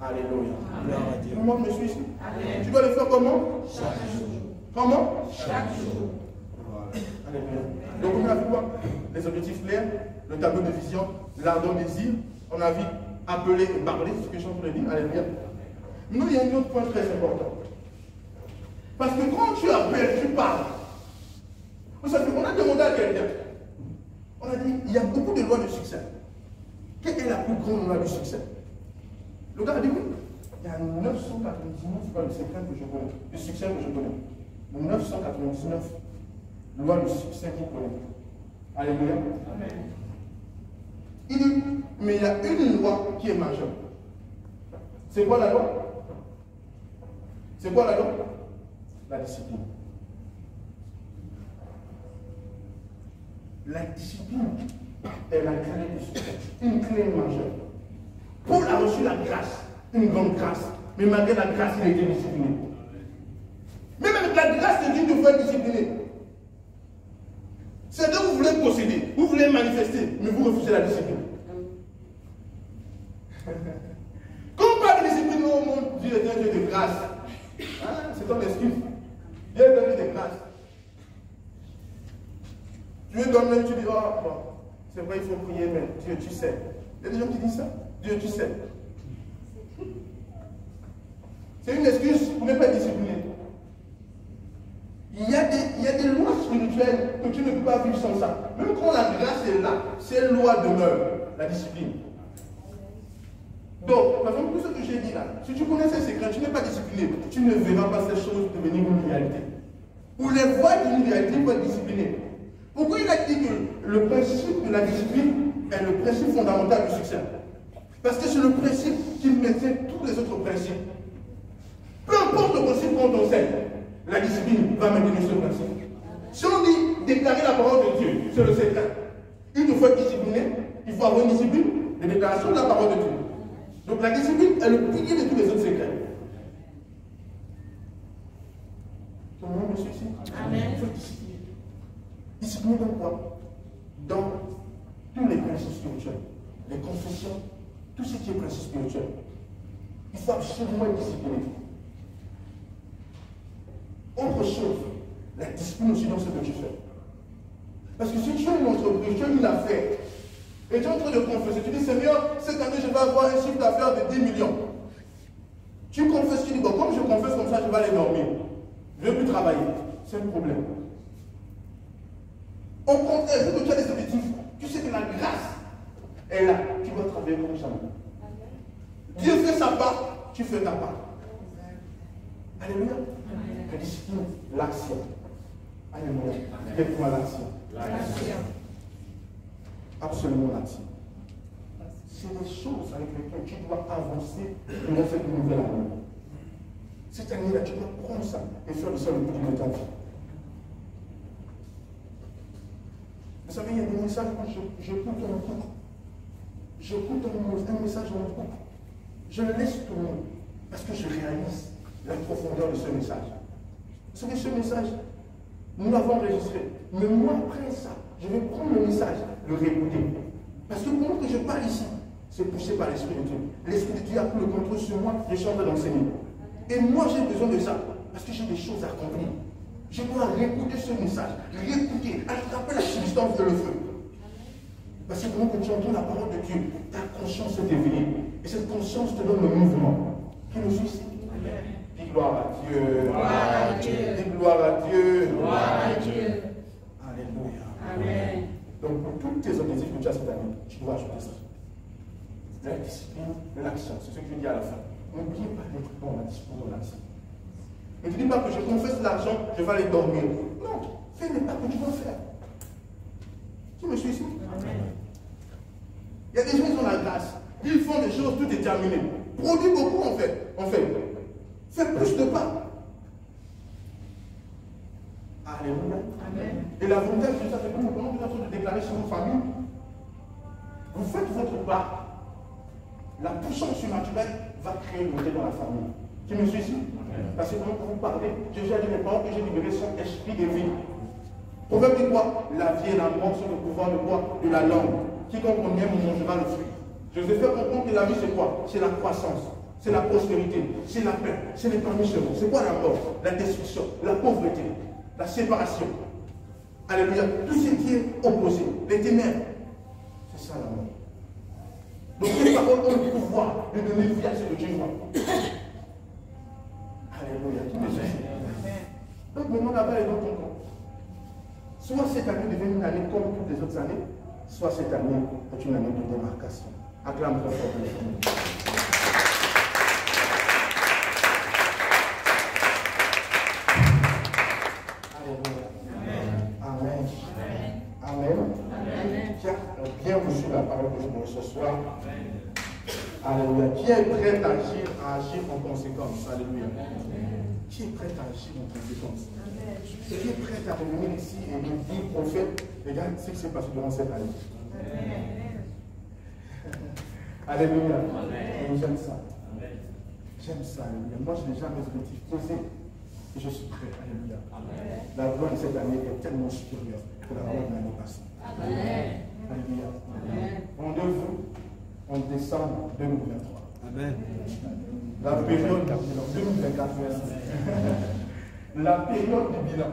Alléluia. Amen. Comment je me suis ici? Amen. Tu dois le faire comment? Chaque jour. Comment? Chaque jour. Alléluia. Donc on a vu quoi? Les objectifs clairs, le tableau de vision, l'ardent désir. On a vu appeler et parler, c'est ce que je suis en train de dire. Alléluia. Maintenant, il y a un autre point très important. Parce que quand tu appelles, tu parles. Vous savez, on a demandé à quelqu'un. On a dit, il y a beaucoup de lois de succès. Quelle est la plus grande loi du succès? Le gars a dit oui. Il y a 999 lois de succès que je connais. Du succès que je connais. 999 lois de succès qu'il connaît. Alléluia. Amen. Il dit, mais il y a une loi qui est majeure. C'est quoi la loi? C'est quoi la loi? La discipline. La discipline est la clé du succès. Une clé majeure. Paul a reçu la grâce, une grande grâce. Mais malgré la grâce, il a été discipliné. Même avec la grâce de Dieu, il faut être discipliné. C'est que vous voulez posséder, vous voulez manifester, mais vous refusez la discipline. Quand on parle de discipline, oh mon Dieu est un Dieu de grâce. Ah, c'est ton excuse. Dieu est un Dieu de grâce. Dieu donne même, tu dis, oh, bon, c'est vrai, il faut prier, mais Dieu, tu sais. Il y a des gens qui disent ça. Dieu, tu sais. C'est une excuse pour ne pas être discipliné. Il y a des lois spirituelles que tu ne peux pas vivre sans ça. Même quand la grâce est là, ces lois demeurent. La discipline. Donc, par exemple, tout ce que j'ai dit là, si tu connais ces secrets, tu n'es pas discipliné, tu ne verras pas ces choses devenir une réalité. Pour les voir d'une réalité, il faut être discipliné. Pourquoi il a dit que le principe de la discipline est le principe fondamental du succès? Parce que c'est le principe qui maintient tous les autres principes. Peu importe le principe qu'on enseigne, la discipline va maintenir ce principe. Si on dit déclarer la parole de Dieu, c'est le secret. Il faut être discipliné, il faut avoir une discipline de déclaration de la parole de Dieu. Donc la discipline est le pilier de tous les autres secrets. Tout le monde me suit ici? Amen. Il faut être discipliné. Discipliné dans quoi? Dans tous les principes spirituels, les confessions, tout ce qui est principe spirituel. Il faut absolument être discipliné. Autre chose, la discipline aussi dans ce que tu fais. Parce que si tu as une entreprise, tu as une affaire, et tu es en train de confesser, tu dis Seigneur, cette année je vais avoir un chiffre d'affaires de 10 millions. Tu confesses, tu dis, bon, comme je confesse comme ça, je vais aller dormir. Je ne vais plus travailler. C'est un problème. Au contraire, vu que tu as des objectifs, tu sais que la grâce est là. Tu dois travailler comme ça. Dieu fait sa part, tu fais ta part. Alléluia. La discipline, l'action. Alléluia. Faites-moi l'action. Absolument l'action. C'est des choses avec lesquelles tu dois avancer dans cette nouvelle année. Cette année-là, tu dois prendre ça et faire de ça le but de ta vie. Vous savez, il y a des messages quand j'écoute en couple. J'écoute un message en couple. Je le laisse tourner parce que je réalise la profondeur de ce message. Vous savez, ce message, nous l'avons enregistré. Mais moi, après ça, je vais prendre le message, le réécouter. Parce que pendant que je parle ici, c'est poussé par l'Esprit de Dieu. L'Esprit de Dieu a pris le contrôle sur moi, je suis en train d'enseigner. Et moi, j'ai besoin de ça, parce que j'ai des choses à accomplir. Je dois réécouter ce message, réécouter, attraper la substance de le feu. Parce que pendant que tu entends la parole de Dieu, ta conscience est éveillée. Et cette conscience te donne le mouvement. Qui me suit ici? Dis gloire à Dieu. Gloire à Dieu. Dis gloire à Dieu. Gloire à Dieu. Alléluia. Amen. Donc pour tous tes objectifs que tu as cette année, tu dois ajouter ça. La discipline, l'action, c'est ce que je dis à la fin. N'oubliez pas d'être dans la discipline, dans l'action. Ne te dis pas que je confesse l'argent, je vais aller dormir. Non, fais les pas que tu dois faire. Tu me suis ici? Amen. Il y a des gens qui ont la grâce. Ils font des choses, tout est terminé. Produis beaucoup en fait. Fais plus de pas. Alléluia. Amen. Et l'avantage de ça, c'est que pendant que vous êtes en train de déclarer sur vos familles, vous faites votre part. La puissance surnaturelle va créer une unité dans la famille. Tu me suis ici? Parce que pendant que vous parlez, Jésus a dit les paroles que j'ai libérées sont esprit de vie. Proverbe dit quoi? La vie et la mort sont le pouvoir de quoi? De la langue. Quiconque on aime, on mangera le fruit. Je vais faire comprendre que la vie c'est quoi? C'est la croissance. c'est la prospérité, c'est la paix, c'est l'épanouissement. C'est quoi la mort? La destruction, la pauvreté, la séparation. Alléluia. Tout ce qui est opposé, les ténèbres. C'est ça la mort. Donc les paroles ont le pouvoir de donner vie à ce que Dieu voit. Alléluia. Donc maintenant là-bas est dans ton camp. Soit cette année devient une année comme toutes les autres années, soit cette année est une année de démarcation. Acclame très fort le Seigneur. Amen. Amen. Qui a bien reçu la parole de Dieu ce soir. Alléluia. Qui est prêt à agir en conséquence? Alléluia. Qui est prêt à agir en conséquence? Qui est prêt à revenir ici et nous dire, prophète, regarde ce qui s'est passé durant cette année. Alléluia. Et j'aime ça. J'aime ça. Alléluia. Moi, j'ai déjà mes objectifs posés. Et je suis prêt. Alléluia. La gloire de cette année est tellement supérieure que la gloire de l'année passée. Alléluia. Rendez-vous en décembre 2023. Amen. La période 2024. La période du bilan.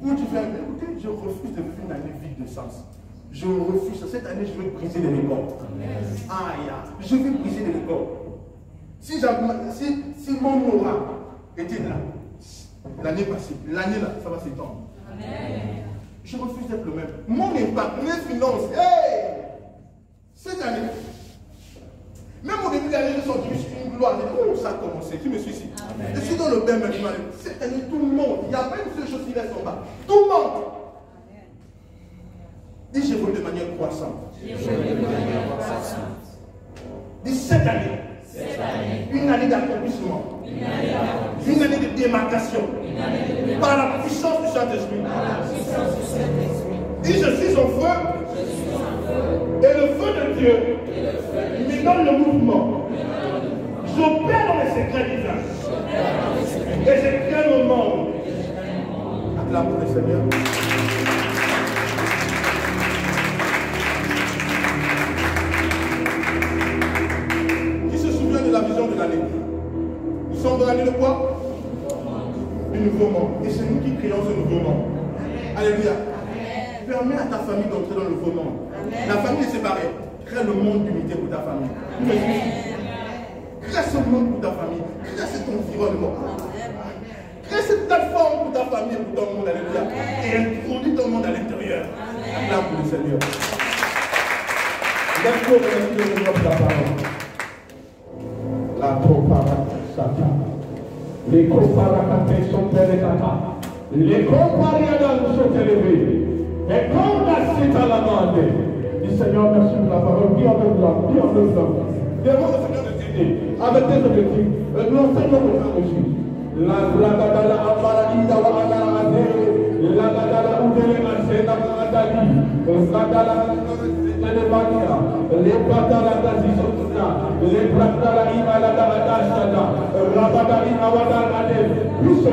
Où tu fais, écoutez, je refuse de vivre une année vide de sens. Je refuse. Cette année, je vais briser les records. Aïe, je vais briser les records. Si mon aura était là, l'année passée, l'année là, ça va s'étendre. Je refuse d'être le même. Mon impact, mes finances, hey! Cette année, même au début de l'année, je sens une gloire. Oh, ça a commencé. Qui me suit ici? Je suis dans le bain maintenant. Cette année, tout le monde, il n'y a pas une seule chose qui reste en bas. Tout le monde. Dis, j'évolue de manière croissante. Dis, cette année, une année d'accomplissement. Une année de démarcation. Par la puissance du Saint-Esprit. Dis, je suis en feu. Et le feu de Dieu me donne le mouvement. J'opère dans les secrets divins. Et je crée le monde. Acclame pour le Seigneur. Qui se souvient de la vision de l'année? Nous sommes dans l'année de quoi? Du nouveau monde. Et c'est nous qui créons ce nouveau monde. Alléluia. Permets à ta famille d'entrer dans le nouveau monde. La famille est séparée. Crée le monde d'unité pour ta famille. Crée ce monde pour ta famille. Crée cet environnement. Crée cette plateforme pour ta famille et pour ton monde. Alléluia. Et introduis ton monde à l'intérieur. Acclame pour le Seigneur. Merci au Seigneur pour la parole. La proparation. Les comparations sont élevées. Les comparations sont élevées. Et comme la cite à la main, dis Seigneur, merci pour la parole, dis en même temps, dis en même temps. Demande au Seigneur de t'aider avec tes objectifs. Nous enseignons pour faire aussi. La gadala amaradi dawa ala ade, la gadala udele masena adali, gadala telebania, les badala gazisotuna, les badala imala da adashada, rabada imawada ade, puisse